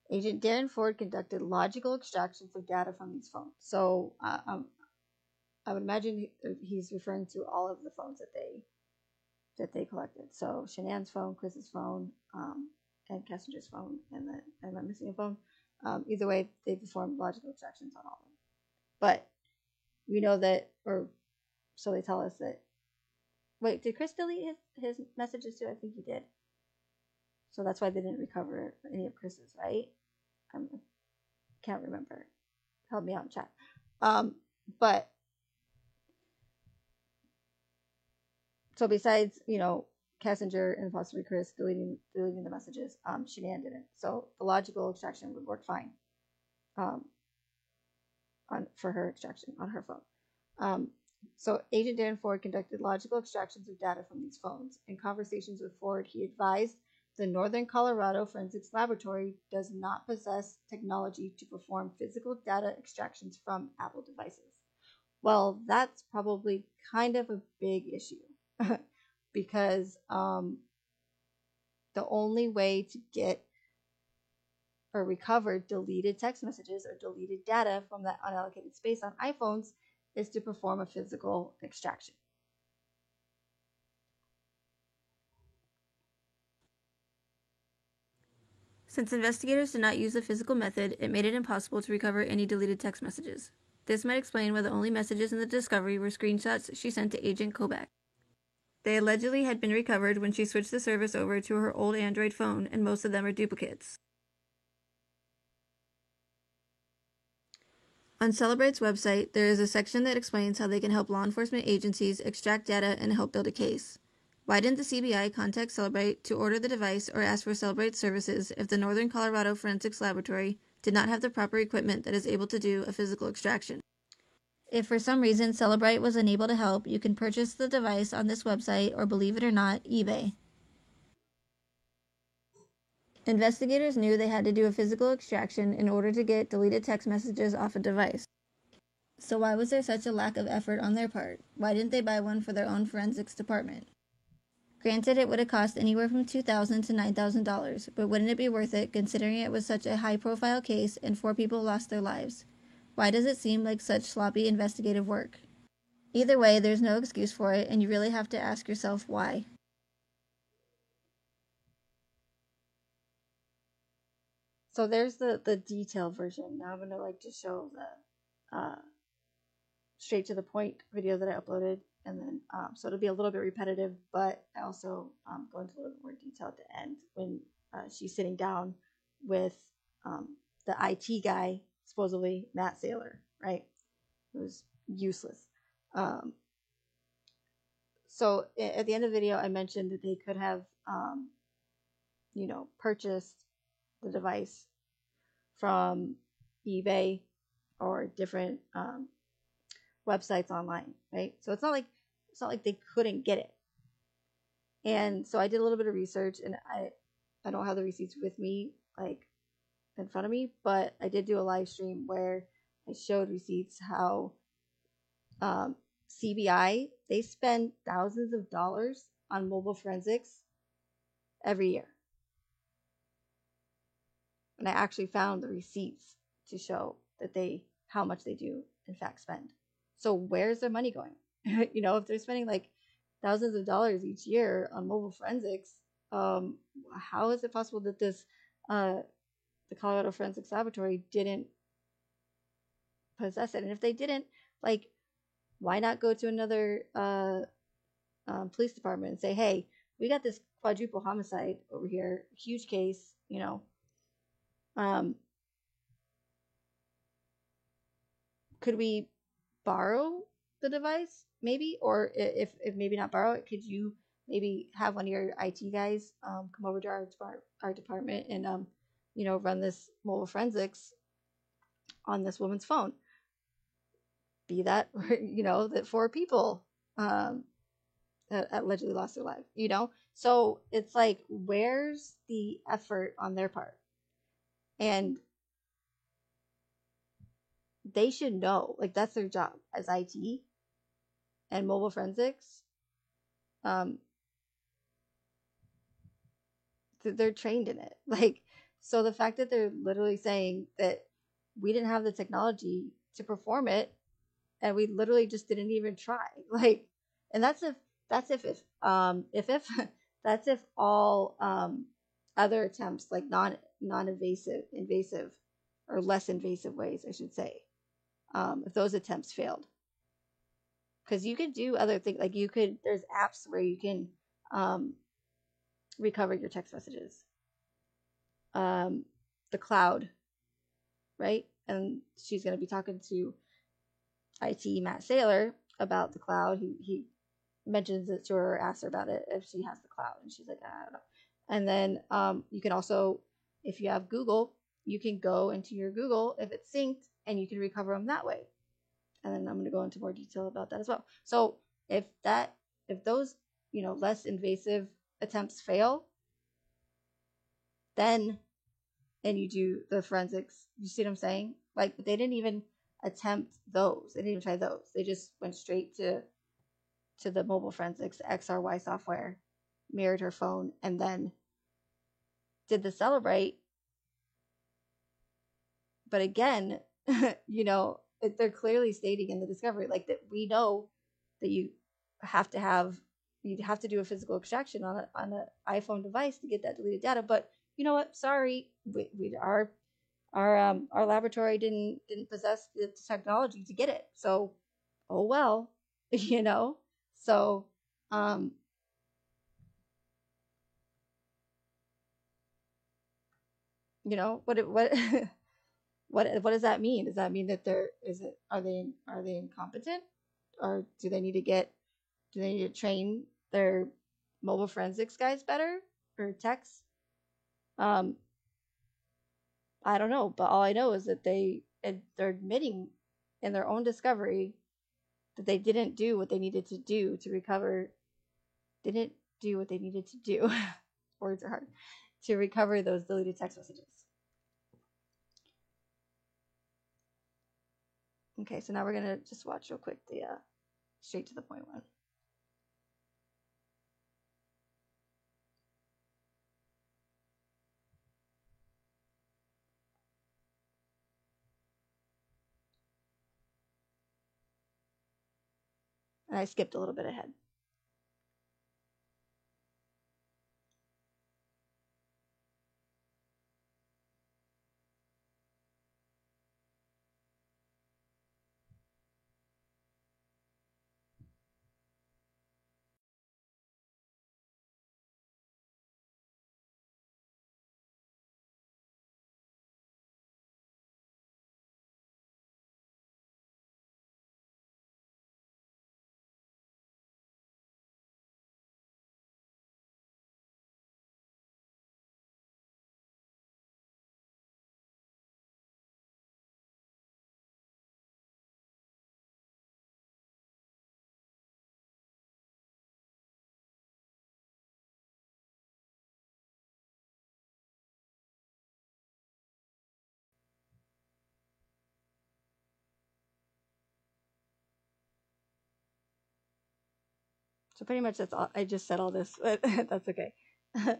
Agent Darren Ford conducted logical extractions of data from these phones. So I would imagine he's referring to all of the phones that they collected. So Shanann's phone, Chris's phone, and Kessinger's phone, and then am I missing a phone? Either way, they performed logical extractions on all of them. But we know that, or so they tell us that. Wait, did Chris delete his messages too? I think he did. So that's why they didn't recover any of Chris's, right? I can't remember. Help me out in chat. But so besides, Kessinger and possibly Chris deleting the messages, Shanann didn't. So the logical extraction would work fine. For her extraction on her phone. So Agent Darren Ford conducted logical extractions of data from these phones. In conversations with Ford, he advised the Northern Colorado Forensics Laboratory does not possess technology to perform physical data extractions from Apple devices. Well, that's probably kind of a big issue because the only way to get or recover deleted text messages or deleted data from that unallocated space on iPhones is to perform a physical extraction. Since investigators did not use the physical method, it made it impossible to recover any deleted text messages. This might explain why the only messages in the discovery were screenshots she sent to Agent Kobach. They allegedly had been recovered when she switched the service over to her old Android phone, and most of them are duplicates. On Celebrate's website, there is a section that explains how they can help law enforcement agencies extract data and help build a case. Why didn't the CBI contact Celebrate to order the device or ask for Celebrate services if the Northern Colorado Forensics Laboratory did not have the proper equipment that is able to do a physical extraction? If for some reason Celebrate was unable to help, you can purchase the device on this website or, believe it or not, eBay. Investigators knew they had to do a physical extraction in order to get deleted text messages off a device. So why was there such a lack of effort on their part? Why didn't they buy one for their own forensics department? Granted, it would have cost anywhere from $2,000 to $9,000, but wouldn't it be worth it considering it was such a high-profile case and 4 people lost their lives? Why does it seem like such sloppy investigative work? Either way, there's no excuse for it, and you really have to ask yourself why. So there's the detailed version. Now I'm gonna just show the straight to the point video that I uploaded, and then so it'll be a little bit repetitive, but I also go into a little bit more detail at the end when she's sitting down with the IT guy, supposedly Matt Saylor, right? It was useless. So at the end of the video, I mentioned that they could have, purchased the device from eBay or different websites online, right? So it's not like they couldn't get it. And so I did a little bit of research, and I don't have the receipts with me in front of me, but I did do a live stream where I showed receipts how CBI, they spend thousands of dollars on mobile forensics every year. And I actually found the receipts to show that how much they do in fact spend. So where's their money going? If they're spending thousands of dollars each year on mobile forensics, how is it possible that the Colorado Forensics Laboratory didn't possess it? And if they didn't, why not go to another police department and say, hey, we got this quadruple homicide over here, huge case, could we borrow the device maybe? Or if maybe not borrow it, could you maybe have one of your IT guys come over to our department and run this mobile forensics on this woman's phone? Be that that 4 people that allegedly lost their life, so it's where's the effort on their part? And they should know, that's their job as IT and mobile forensics. They're trained in it. So the fact that they're literally saying that we didn't have the technology to perform it, and we literally just didn't even try. And that's if that's if all other attempts, invasive or less invasive ways, I should say, if those attempts failed. Because you could do other things, there's apps where you can recover your text messages. The cloud, right? And she's going to be talking to IT Matt Saylor about the cloud. He mentions it to her, asks her about it, if she has the cloud, and she's like, I don't know. And then you can also, if you have Google, you can go into your Google if it's synced, and you can recover them that way. And then I'm going to go into more detail about that as well. So if those less invasive attempts fail, then and you do the forensics, you see what I'm saying? They didn't even attempt those. They didn't even try those. They just went straight to the mobile forensics, XRY software, mirrored her phone, and then did the Celebrate. But again, they're clearly stating in the discovery, that we know that you have to do a physical extraction on an iPhone device to get that deleted data. But you know what? Sorry, our laboratory didn't possess the technology to get it. So, oh well, So, You know, what what does that mean? Does that mean that are they incompetent, or do they need to train their mobile forensics guys better, or techs? I don't know, but all I know is that they're admitting in their own discovery that they didn't do what they needed to do to recover. Didn't do what they needed to do. Words are hard. To recover those deleted text messages. Okay, so now we're gonna just watch real quick the straight to the point one. And I skipped a little bit ahead. So pretty much that's all. I just said all this, but that's okay. Okay,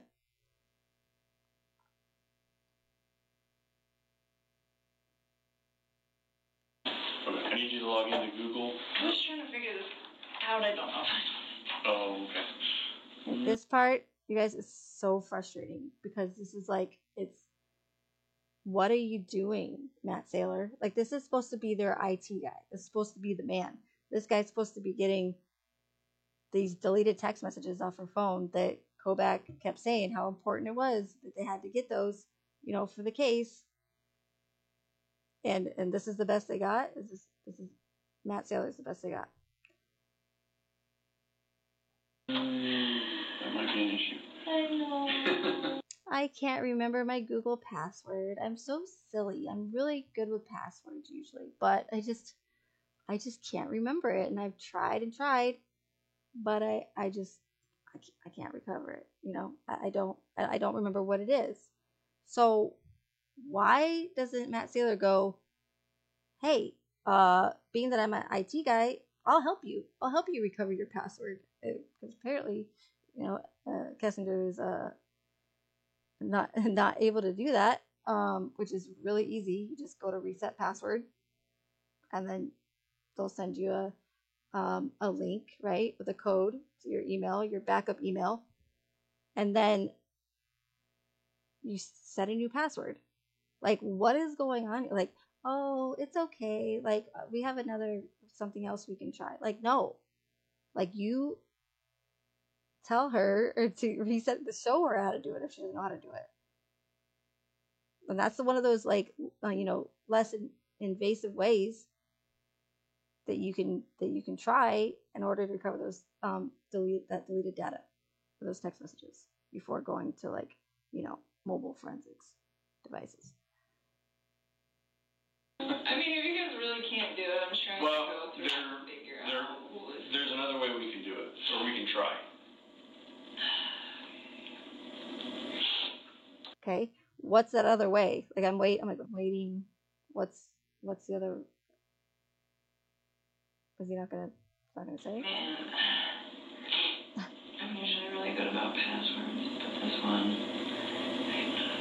I need you to log into Google. I was trying to figure this out. I don't know. Oh, okay. This part, you guys, is so frustrating because this is like, what are you doing, Matt Saylor? Like, this is supposed to be their IT guy. This is supposed to be the man. This guy's supposed to be getting these deleted text messages off her phone that Kobach kept saying how important it was that they had to get those, for the case. And this is the best they got. This is Matt Saylor's the best they got. That might be an issue. I know. I can't remember my Google password. I'm so silly. I'm really good with passwords usually, but I just can't remember it. And I've tried and tried, but I can't recover it. I don't remember what it is. So why doesn't Matt Saylor go, hey, being that I'm an IT guy, I'll help you. I'll help you recover your password. Because apparently, Kessinger is not able to do that, which is really easy. You just go to reset password, and then they'll send you a link, right, with a code to your email, your backup email, and then you set a new password. Like, what is going on? Like, oh, it's okay. Like, we have something else we can try. Like, no. Like, you tell her or to reset the show her how to do it if she doesn't know how to do it. And that's one of those, like, less invasive ways that you can try in order to recover those deleted data for those text messages before going to, like, mobile forensics devices. I mean, if you guys really can't do it, I'm just trying to go through and figure out. There's another way we can do it, or we can try. Okay, what's that other way? Like, I'm waiting. What's the other? Is he not gonna say? Man, I'm usually really good about passwords, but this one, I'm not.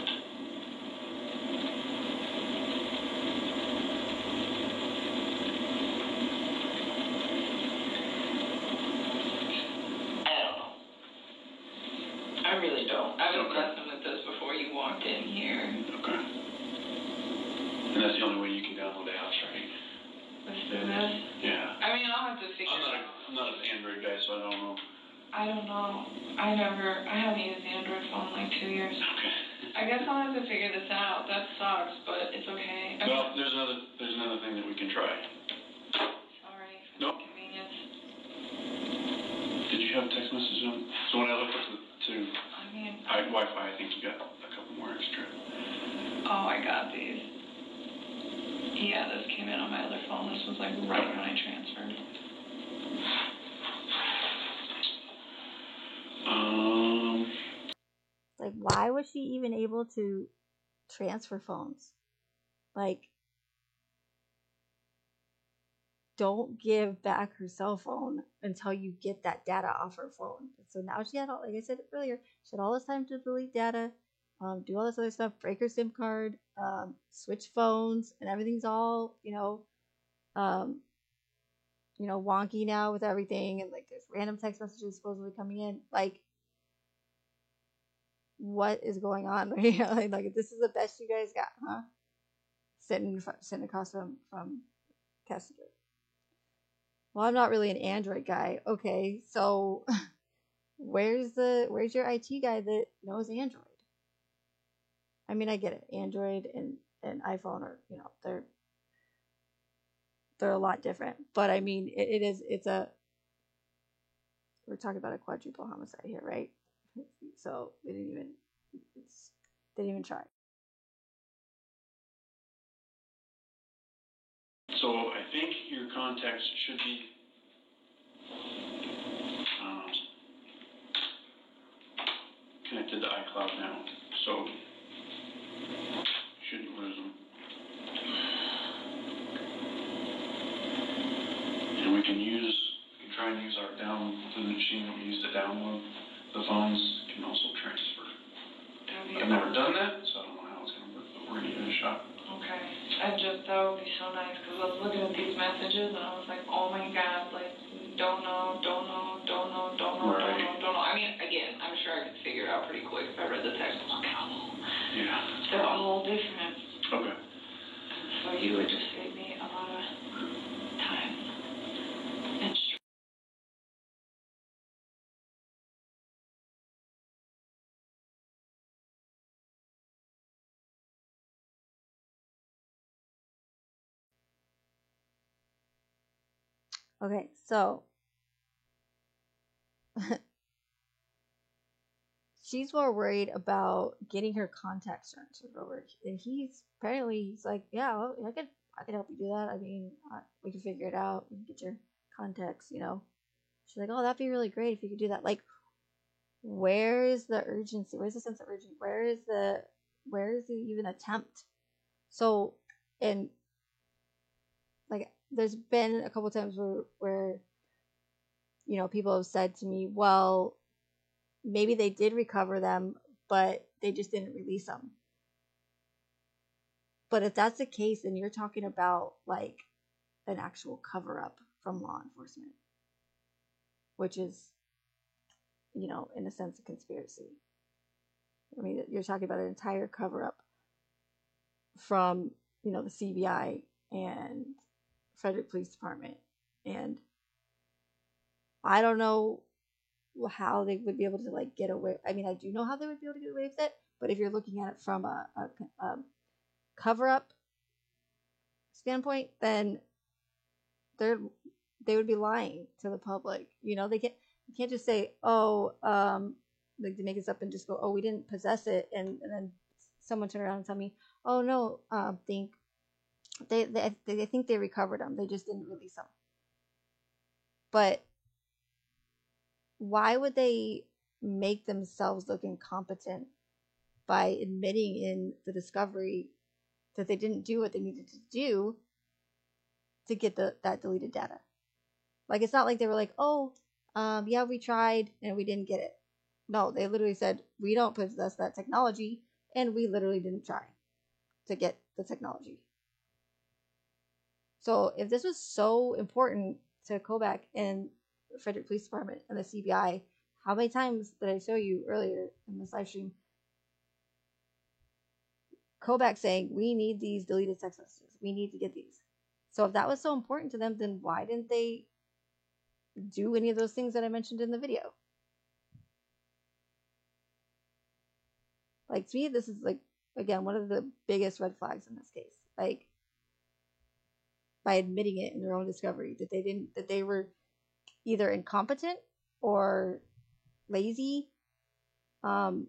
I don't know. I really don't. I was messing with this before you walked in here. Okay. And that's the only way you can download apps, right? Let's do this. Yeah. I mean, I'll have to figure it out. I'm not an Android guy, so I don't know. I don't know. I haven't used the Android phone in like 2 years. Okay. I guess I'll have to figure this out. That sucks, but it's okay. Well, there's another thing that we can try. Sorry for Nope. the inconvenience. Did you have a text message on? So when I looked up to I mean, Wi-Fi, I think you got a couple more extra. oh, I got these. Yeah, this came in on my other phone. This was like right when I transferred. Like, why was she even able to transfer phones? Like, don't give back her cell phone until you get that data off her phone. So now she had, like I said earlier, she had all this time to delete data, do all this other stuff, break her SIM card, switch phones, and everything's all, wonky now with everything, and like there's random text messages supposedly coming in. Like, what is going on right here? Like, this is the best you guys got, huh? Sitting across from Kessinger. Well, I'm not really an Android guy. Okay, so where's your IT guy that knows Android? I mean, I get it. Android and iPhone are, they're a lot different. But I mean, we're talking about a quadruple homicide here, right? So they didn't even try. So I think your contacts should be connected to iCloud now, so you shouldn't lose them. And we can try and use the machine that we use to download the phones can also transfer. I've never done that, so I don't know how it's going to work, but we're going to give it a shot. Okay. That would be so nice, because I was looking at these messages, and I was like, oh my god, like, don't know. I mean, again, I'm sure I could figure it out pretty quick if I read the text. Look at them all. Yeah. They're all different. Okay. So you would just save me a lot of time and stress. Okay, so she's more worried about getting her contacts transferred over, and he's like, yeah, well, I could help you do that. I mean, we can figure it out. We can get your contacts. She's like, oh, that'd be really great if you could do that. Like, where's the urgency? Where's the sense of urgency? Where is the even attempt? So, and like, there's been a couple times where people have said to me, well, maybe they did recover them, but they just didn't release them. But if that's the case, then you're talking about like an actual cover-up from law enforcement, which is, in a sense, a conspiracy. I mean, you're talking about an entire cover-up from, the CBI and Frederick Police Department. And I don't know how they would be able to like get away. I mean, I do know how they would be able to get away with it, but if you're looking at it from a cover-up standpoint, then they would be lying to the public. You can't just say, oh, like, to make this up and just go, oh, we didn't possess it, and then someone turn around and tell me, oh no, they think they recovered them, they just didn't release them. But why would they make themselves look incompetent by admitting in the discovery that they didn't do what they needed to do to get that deleted data? Like, it's not like they were like, oh, yeah, we tried and we didn't get it. No, they literally said, we don't possess that technology, and we literally didn't try to get the technology. So if this was so important to Kobach and the Frederick Police Department and the CBI, how many times did I show you earlier in this live stream Kobach saying, we need these deleted text messages, we need to get these? So if that was so important to them, then why didn't they do any of those things that I mentioned in the video? Like, to me, this is like, again, one of the biggest red flags in this case. Like, by admitting it in their own discovery that they were either incompetent or lazy. And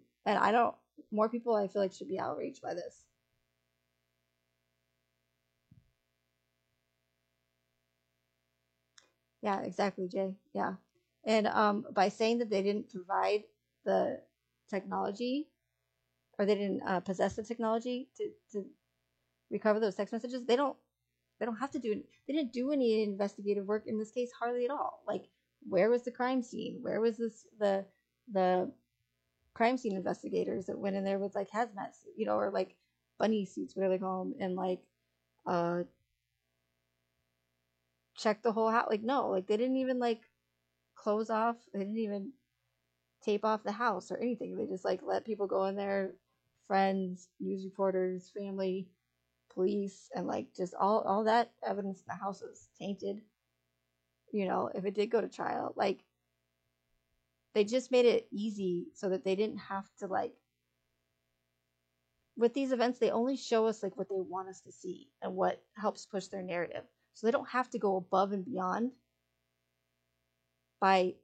more people I feel like should be outraged by this. Yeah, exactly, Jay. Yeah. And by saying that they didn't provide the technology, or they didn't possess the technology to recover those text messages, they don't have to do. They didn't do any investigative work in this case, hardly at all. Like, where was the crime scene? Where was the crime scene investigators that went in there with like hazmat, or like bunny suits, whatever they call them, and like check the whole house? Like, no, like they didn't even like close off. They didn't even tape off the house or anything. They just like let people go in there, friends, news reporters, family, police, and like just all that evidence in the house is tainted. If it did go to trial, like they just made it easy so that they didn't have to like. With these events, they only show us like what they want us to see and what helps push their narrative. So they don't have to go above and beyond by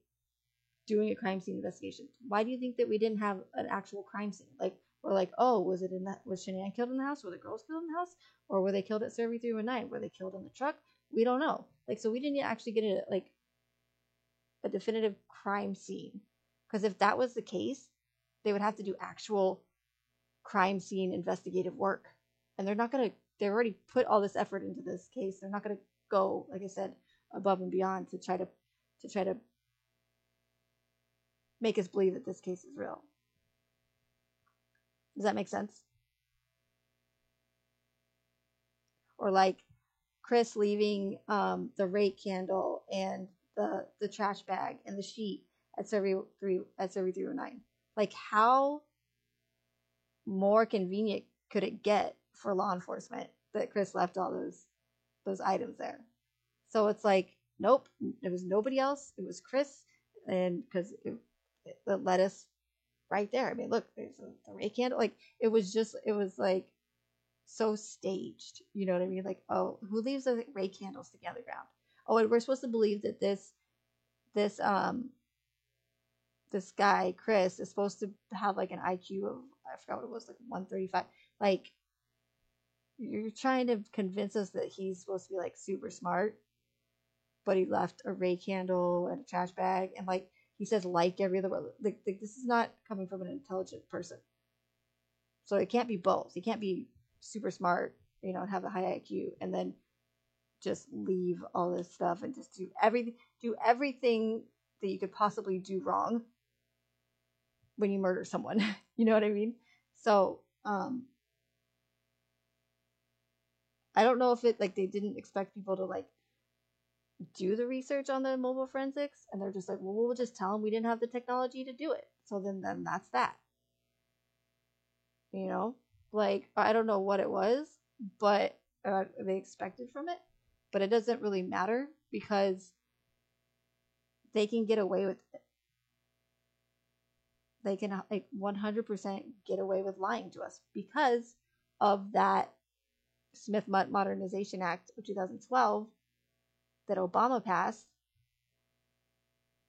doing a crime scene investigation. Why do you think that we didn't have an actual crime scene? Like, we're like, oh, was Shanann killed in the house? Were the girls killed in the house? Or were they killed at Survey 319? Were they killed in the truck? We don't know. Like, so we didn't actually get a definitive crime scene. Because if that was the case, they would have to do actual crime scene investigative work. And they're not going to, they've already put all this effort into this case. They're not going to go, like I said, above and beyond to try to make us believe that this case is real. Does that make sense? Or like Chris leaving the rake candle and the trash bag and the sheet at Survey 309. Like, how more convenient could it get for law enforcement that Chris left all those items there? So it's like, nope, it was nobody else. It was Chris, and because it led us right there. I mean, look, there's the rake candle. Like, it was like so staged. You know what I mean? Like, oh, who leaves the rake candles together ground? Oh, and we're supposed to believe that this guy Chris is supposed to have like an IQ of, I forgot what it was, like 135. Like, you're trying to convince us that he's supposed to be like super smart, but he left a rake candle and a trash bag, and like he says like every other word. Like this is not coming from an intelligent person. So it can't be both. He can't be super smart, and have a high IQ, and then just leave all this stuff and just do everything that you could possibly do wrong when you murder someone. You know what I mean? So I don't know if it like they didn't expect people to like do the research on the mobile forensics, and they're just like, well, we'll just tell them we didn't have the technology to do it. So then that's that. Like, I don't know what it was, but they expected from it, but it doesn't really matter because they can get away with it. They can like 100% get away with lying to us because of that Smith Modernization Act of 2012 that Obama passed,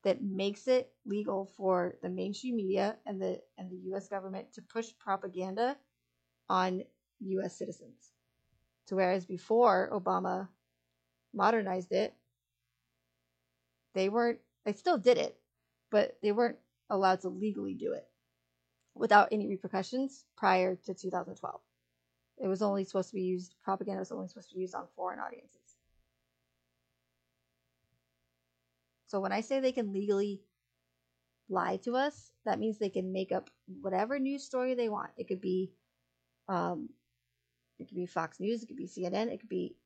that makes it legal for the mainstream media and the U.S. government to push propaganda on U.S. citizens. So whereas before Obama modernized it, they still did it, but they weren't allowed to legally do it without any repercussions prior to 2012. It was only supposed to be used, propaganda was only supposed to be used on foreign audiences. So when I say they can legally lie to us, that means they can make up whatever news story they want. It could be Fox News, it could be CNN, it could be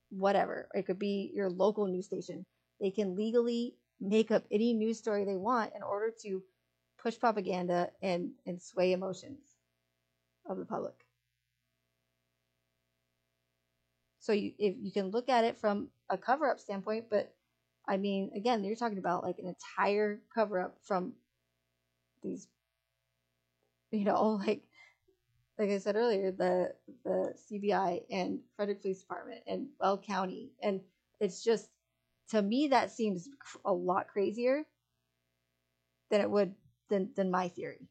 whatever. It could be your local news station. They can legally make up any news story they want in order to push propaganda and sway emotions of the public. So if you can look at it from a cover-up standpoint, but I mean, again, you're talking about like an entire cover-up from these, like like I said earlier, the CBI and Frederick Police Department and Weld County, and it's just, to me, that seems a lot crazier than it would than my theory.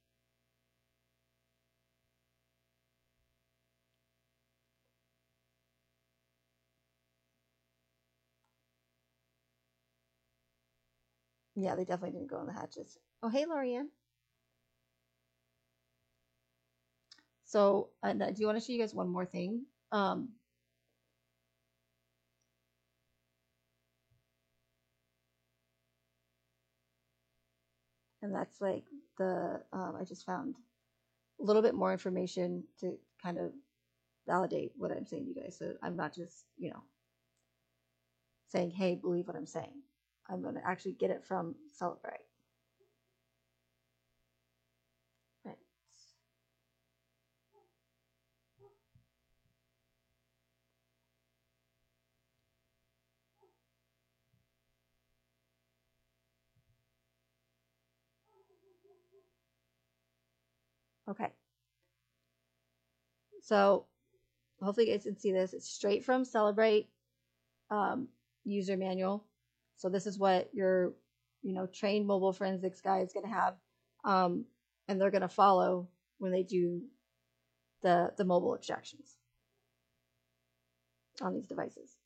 Yeah, they definitely didn't go in the hatches. Oh, hey, Lorianne. So, do you want to show you guys one more thing? And that's like I just found a little bit more information to kind of validate what I'm saying to you guys. So I'm not just, saying, hey, believe what I'm saying. I'm going to actually get it from Celebrite. Right. Okay. So hopefully you guys can see this. It's straight from Celebrite user manual. So this is what your, trained mobile forensics guy is going to have. And they're going to follow when they do the mobile extractions on these devices.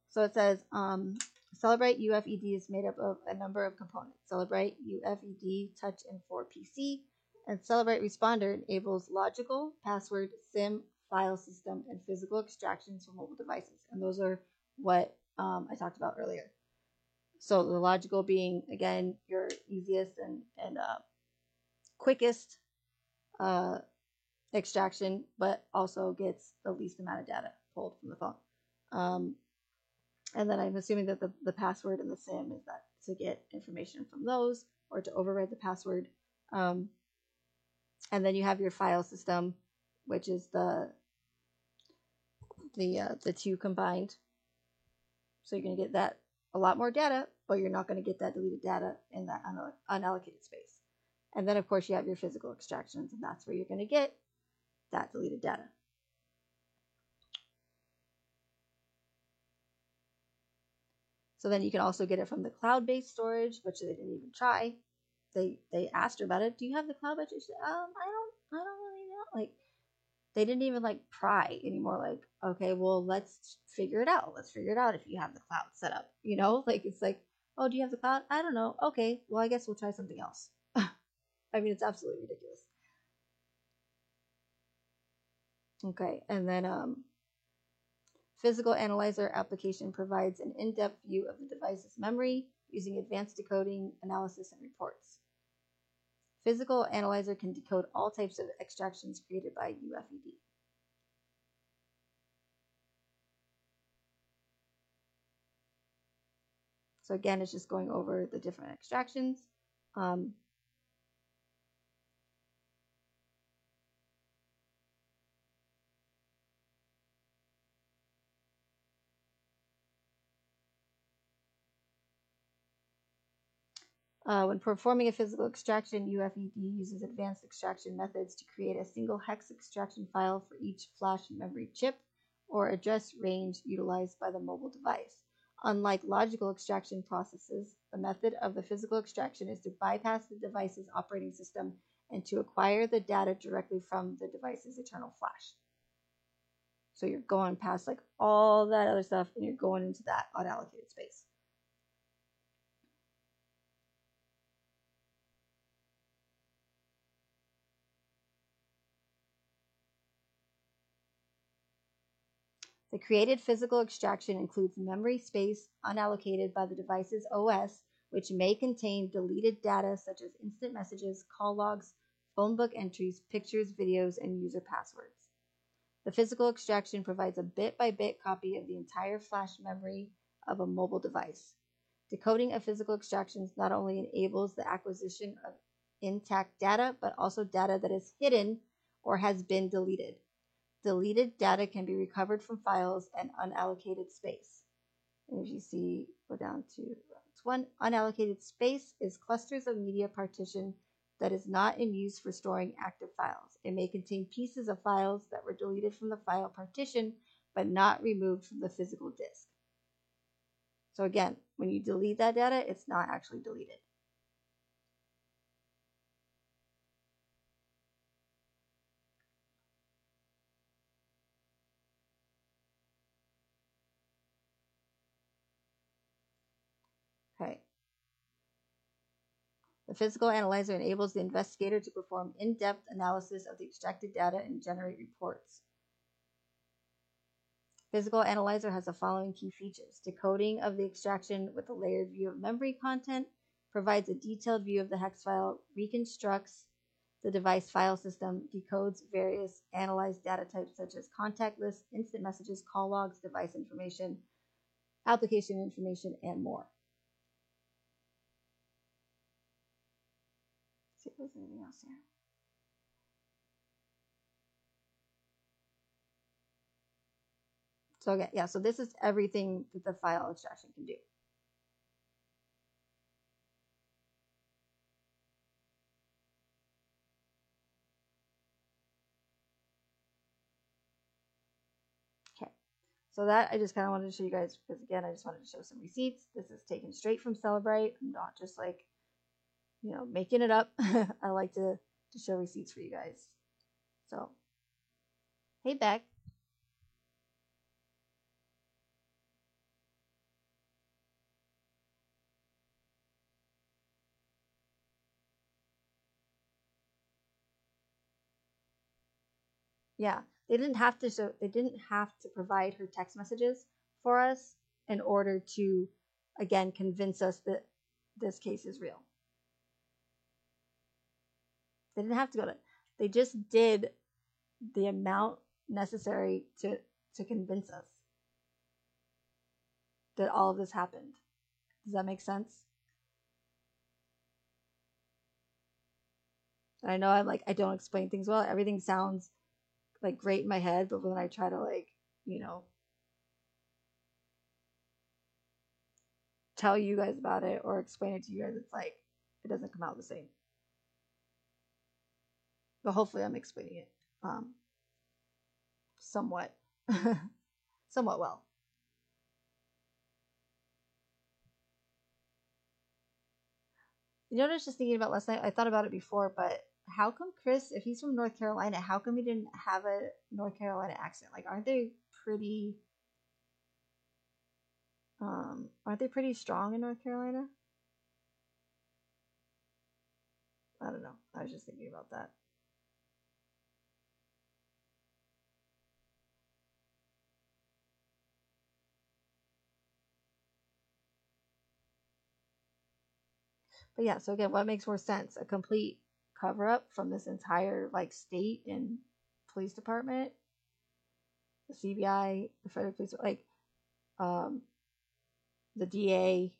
So it says, Celebrite UFED is made up of a number of components. Celebrite UFED Touch and 4PC and Celebrite Responder enables logical, password, SIM, file system, and physical extractions from mobile devices. And those are what I talked about earlier. So the logical being, again, your easiest and quickest extraction, but also gets the least amount of data pulled from the phone. And then I'm assuming that the password and the SIM is that to get information from those or to override the password. And then you have your file system, which is the two combined. So you're going to get that a lot more data, but you're not going to get that deleted data in that unallocated space. And then, of course, you have your physical extractions, and that's where you're going to get that deleted data. So then you can also get it from the cloud-based storage, which they didn't even try. They asked her about it. Do you have the cloud-based? She said, I don't really know. Like, they didn't even pry anymore. Like, okay, well, let's figure it out. Let's figure it out if you have the cloud set up. It's like, oh, do you have the cloud? I don't know. Okay, well, I guess we'll try something else. I mean, it's absolutely ridiculous. Okay, and then Physical Analyzer application provides an in-depth view of the device's memory using advanced decoding, analysis, and reports. Physical Analyzer can decode all types of extractions created by UFED. So again, it's just going over the different extractions. When performing a physical extraction, UFED uses advanced extraction methods to create a single hex extraction file for each flash memory chip or address range utilized by the mobile device. Unlike logical extraction processes, the method of the physical extraction is to bypass the device's operating system and to acquire the data directly from the device's internal flash. So you're going past all that other stuff and you're going into that unallocated space. The created physical extraction includes memory space unallocated by the device's OS, which may contain deleted data such as instant messages, call logs, phone book entries, pictures, videos, and user passwords. The physical extraction provides a bit-by-bit copy of the entire flash memory of a mobile device. Decoding of physical extractions not only enables the acquisition of intact data, but also data that is hidden or has been deleted. Deleted data can be recovered from files and unallocated space. And if you see, go down to one, unallocated space is clusters of media partition that is not in use for storing active files. It may contain pieces of files that were deleted from the file partition, but not removed from the physical disk. So again, when you delete that data, it's not actually deleted. Okay. The physical analyzer enables the investigator to perform in-depth analysis of the extracted data and generate reports. Physical analyzer has the following key features. Decoding of the extraction with a layered view of memory content, provides a detailed view of the hex file, reconstructs the device file system, decodes various analyzed data types such as contact lists, instant messages, call logs, device information, application information, and more. Let's see if there's anything else here. So again, yeah, so this is everything that the file extraction can do. Okay, so that I just kind of wanted to show you guys because again, I just wanted to show some receipts. This is taken straight from Celebrite. I'm not just like, you know, making it up. I like to show receipts for you guys. So, hey Beck. Yeah, they didn't have to provide her text messages for us in order to, again, convince us that this case is real. They didn't have to go to, they just did the amount necessary to convince us that all of this happened. Does that make sense? And I know I'm like, I don't explain things well. Everything sounds like great in my head, but when I try to like, you know, tell you guys about it or explain it to you guys, it's like, it doesn't come out the same. But hopefully I'm explaining it somewhat somewhat well. You know what I was just thinking about last night? I thought about it before, but how come Chris, if he's from North Carolina, how come he didn't have a North Carolina accent? Like, aren't they pretty strong in North Carolina? I don't know. I was just thinking about that. But yeah, so again, what makes more sense? A complete cover up from this entire like state and police department, the CBI, the federal police, like the DA,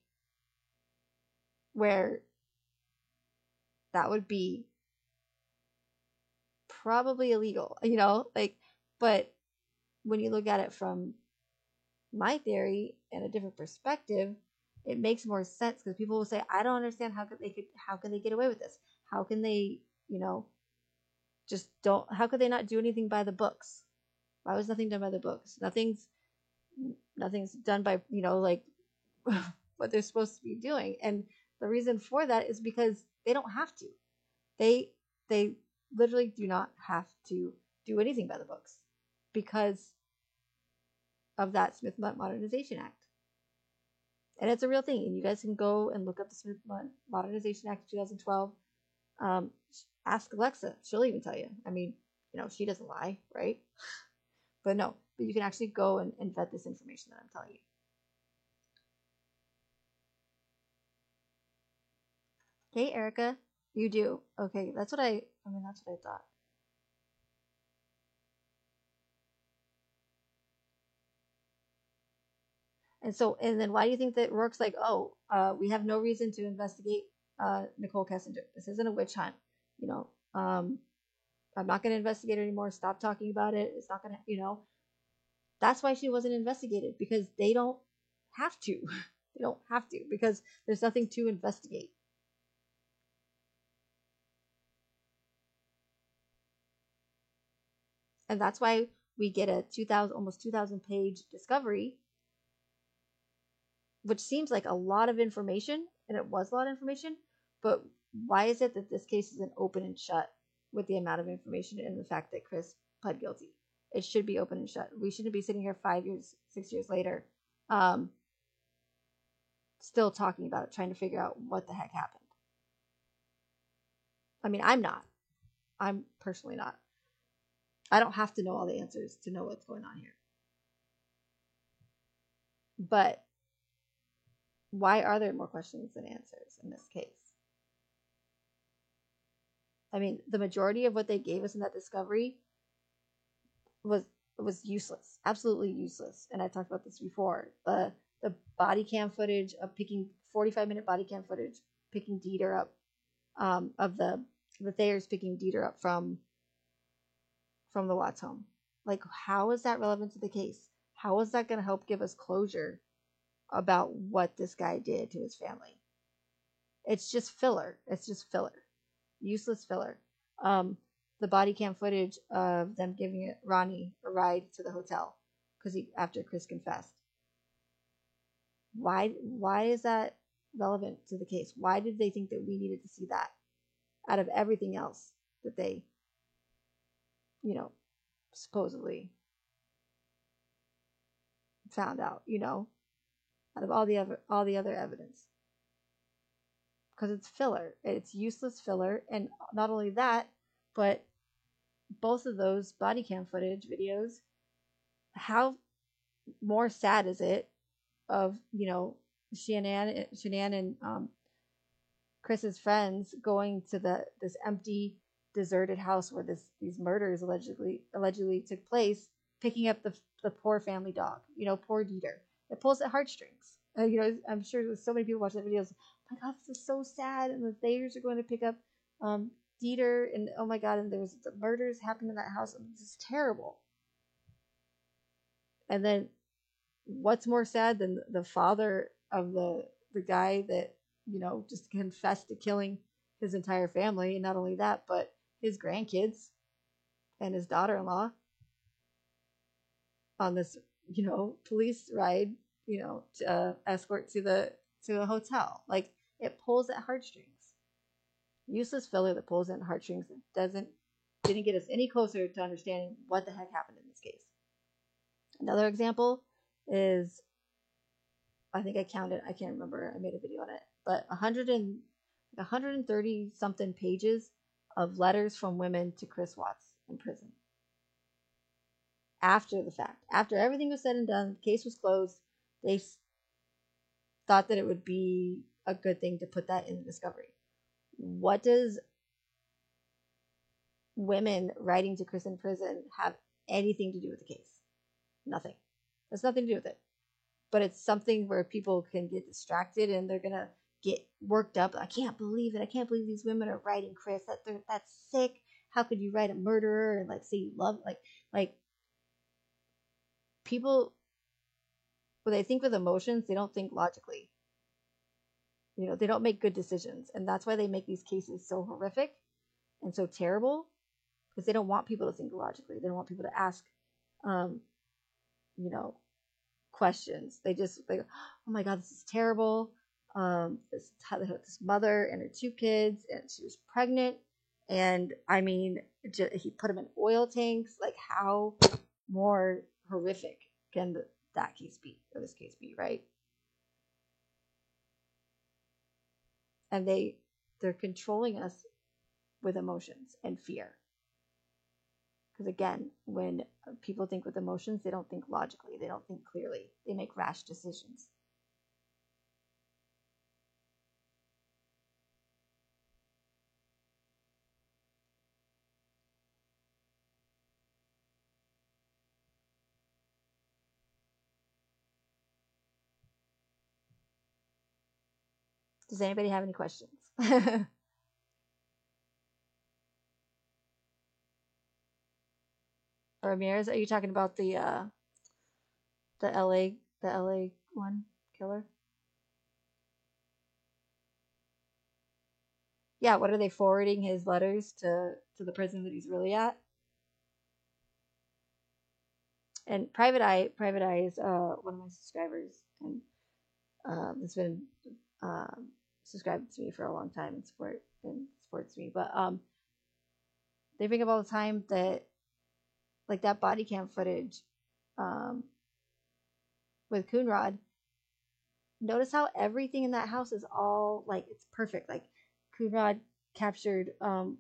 where that would be probably illegal, you know, like, but when you look at it from my theory and a different perspective, it makes more sense because people will say, I don't understand how can they get away with this? How can they, you know, how could they not do anything by the books? Why was nothing done by the books? Nothing's done by, you know, like what they're supposed to be doing. And the reason for that is because they don't have to. They literally do not have to do anything by the books because of that Smith Modernization Act. And it's a real thing. And you guys can go and look up the Smith Modernization Act of 2012. Ask Alexa. She'll even tell you. I mean, you know, she doesn't lie, right? But you can actually go and vet this information that I'm telling you. Hey, Erica. You do. Okay, that's what I thought. And then why do you think that Rourke's like, we have no reason to investigate Nicole Kessinger. This isn't a witch hunt. You know, I'm not going to investigate her anymore. Stop talking about it. It's not going to, you know. That's why she wasn't investigated, because they don't have to. They don't have to because there's nothing to investigate. And that's why we get a almost 2,000 page discovery, which seems like a lot of information, and it was a lot of information, but why is it that this case isn't open and shut with the amount of information and the fact that Chris pled guilty? It should be open and shut. We shouldn't be sitting here 5 years, 6 years later, still talking about it, trying to figure out what the heck happened. I mean, I'm not. I'm personally not. I don't have to know all the answers to know what's going on here. But why are there more questions than answers in this case? I mean, the majority of what they gave us in that discovery was useless, absolutely useless. And I talked about this before. The body cam footage of 45-minute body cam footage, picking Dieter up, of the Thayers picking Dieter up from the Watts home. Like, how is that relevant to the case? How is that going to help give us closure about what this guy did to his family? It's just filler. It's just filler. Useless filler. The body cam footage of them giving Ronnie a ride to the hotel after Chris confessed. Why is that relevant to the case? Why did they think that we needed to see that out of everything else that they, supposedly found out, out of all the other evidence? Because it's filler. It's useless filler. And not only that, but both of those body cam footage videos, how more sad is it of, Shanann and Chris's friends going to this empty, deserted house where these murders allegedly took place, picking up the poor family dog, poor Dieter. It pulls at heartstrings. I'm sure there's so many people watching the videos. Oh my God, this is so sad. And the Thayers are going to pick up Dieter, and oh my God, and there's the murders happening in that house. This is terrible. And then, what's more sad than the father of the guy that just confessed to killing his entire family, and not only that, but his grandkids and his daughter-in-law on this police ride, escort to a hotel. Like, it pulls at heartstrings. Useless filler that pulls in heartstrings that didn't get us any closer to understanding what the heck happened in this case. Another example is, I think I counted, I can't remember, I made a video on it, but 130 something pages of letters from women to Chris Watts in prison. After the fact, after everything was said and done, the case was closed, they thought that it would be a good thing to put that in the discovery. What does women writing to Chris in prison have anything to do with the case? Nothing. That's nothing to do with it. But it's something where people can get distracted and they're gonna get worked up. I can't believe it. I can't believe these women are writing Chris. That's sick. How could you write a murderer and say you love like people, when they think with emotions, they don't think logically. They don't make good decisions, and that's why they make these cases so horrific and so terrible, because they don't want people to think logically. They don't want people to ask, questions. They oh my God, this is terrible. This mother and her 2 kids, and she was pregnant, and I mean, he put them in oil tanks. Like, how more horrific can that case be, or this case be, right? And they're controlling us with emotions and fear. Because again, when people think with emotions, they don't think logically. They don't think clearly. They make rash decisions. Does anybody have any questions? Ramirez, are you talking about the LA one killer? Yeah, what are they forwarding his letters to the prison that he's really at? And Private Eye is one of my subscribers, and has been subscribed to me for a long time and supports me. But they bring up all the time that like that body cam footage with Coonrod. Notice how everything in that house is all like it's perfect. Like Coonrod captured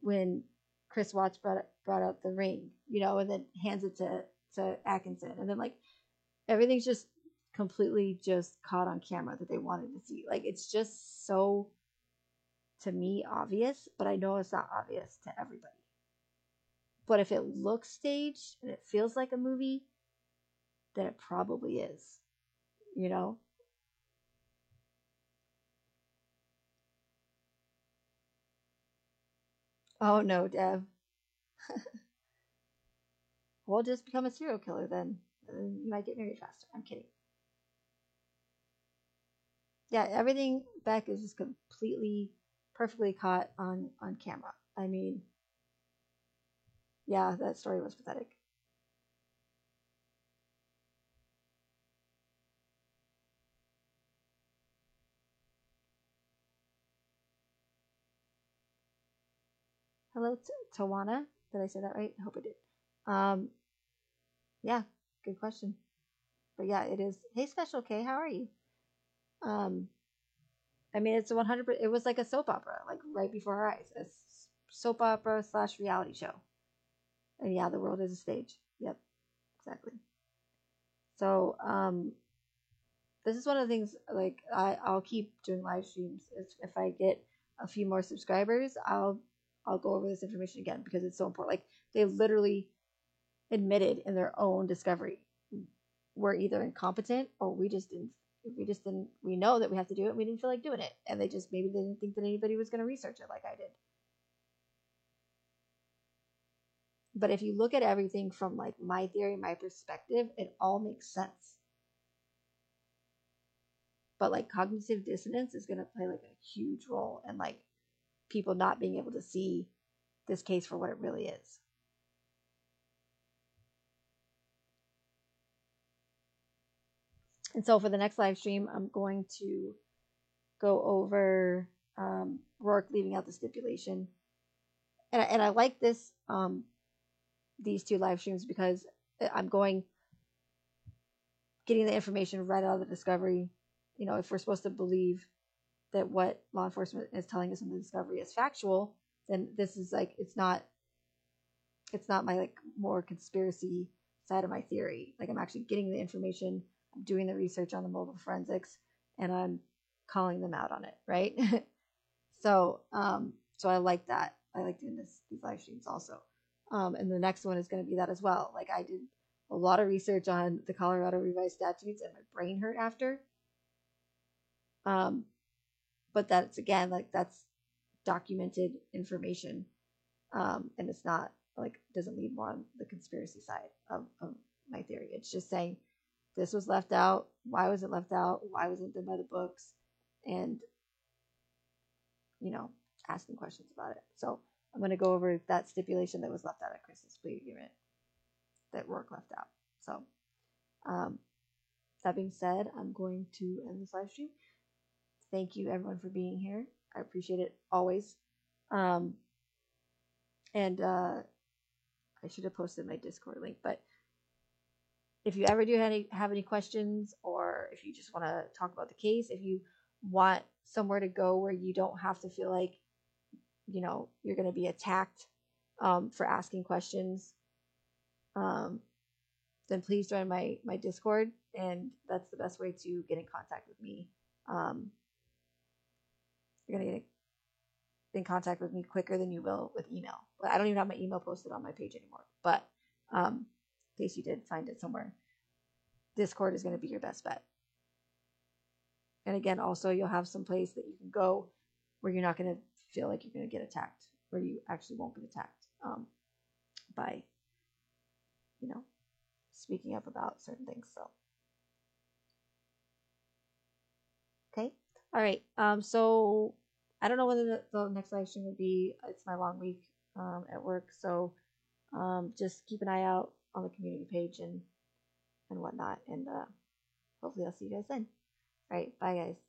when Chris Watts brought out the ring, you know, and then hands it to Atkinson, and then like everything's just completely just caught on camera that they wanted to see. Like it's just so, to me, obvious, but I know it's not obvious to everybody. But if it looks staged and it feels like a movie, then it probably is, you know? Oh no, Dev. We'll just become a serial killer then. You might get married faster. I'm kidding. Yeah, everything back is just completely, perfectly caught on camera. I mean, yeah, that story was pathetic. Hello, Tawana. Did I say that right? I hope I did. Yeah, good question. But yeah, it is. Hey, Special K, how are you? I mean, it's 100%. It was like a soap opera, like right before our eyes, a soap opera / reality show. And yeah, the world is a stage. Yep, exactly. So, this is one of the things. Like, I'll keep doing live streams. If I get a few more subscribers, I'll go over this information again because it's so important. Like, they literally admitted in their own discovery we're either incompetent or we know that we have to do it and we didn't feel like doing it, and they didn't think that anybody was going to research it like I did. But if you look at everything from like my theory, my perspective, it all makes sense. But like cognitive dissonance is going to play like a huge role in like people not being able to see this case for what it really is. And so for the next live stream, I'm going to go over Rourke leaving out the stipulation. And I like this these two live streams because I'm getting the information right out of the discovery. You know, if we're supposed to believe that what law enforcement is telling us in the discovery is factual, then this is like it's not my like more conspiracy side of my theory. Like I'm actually getting the information, I'm doing the research on the mobile forensics, and I'm calling them out on it, right? So I like that. I like doing these live streams also. And the next one is going to be that as well. Like I did a lot of research on the Colorado revised statutes and my brain hurt after. But that's again, like that's documented information. And it's not like, doesn't lead more on the conspiracy side of my theory. It's just saying this was left out. Why was it left out? Why wasn't it done by the books? And, you know, asking questions about it. So I'm going to go over that stipulation that was left out of Chris's plea agreement that Rourke left out. So, that being said, I'm going to end this live stream. Thank you everyone for being here. I appreciate it always. And I should have posted my Discord link, but if you ever do have any questions, or if you just want to talk about the case, if you want somewhere to go where you don't have to feel like, you know, you're going to be attacked for asking questions, then please join my Discord, and that's the best way to get in contact with me. You're going to get in contact with me quicker than you will with email. But I don't even have my email posted on my page anymore. But in case you did find it somewhere, Discord is going to be your best bet. And again, also you'll have some place that you can go where you're not going to feel like you're going to get attacked, where you actually won't be attacked by, you know, speaking up about certain things. So Okay. All right. So I don't know when the next live stream will be. It's my long week at work, so just keep an eye out on the community page and whatnot, and hopefully I'll see you guys then. All right. Bye, guys.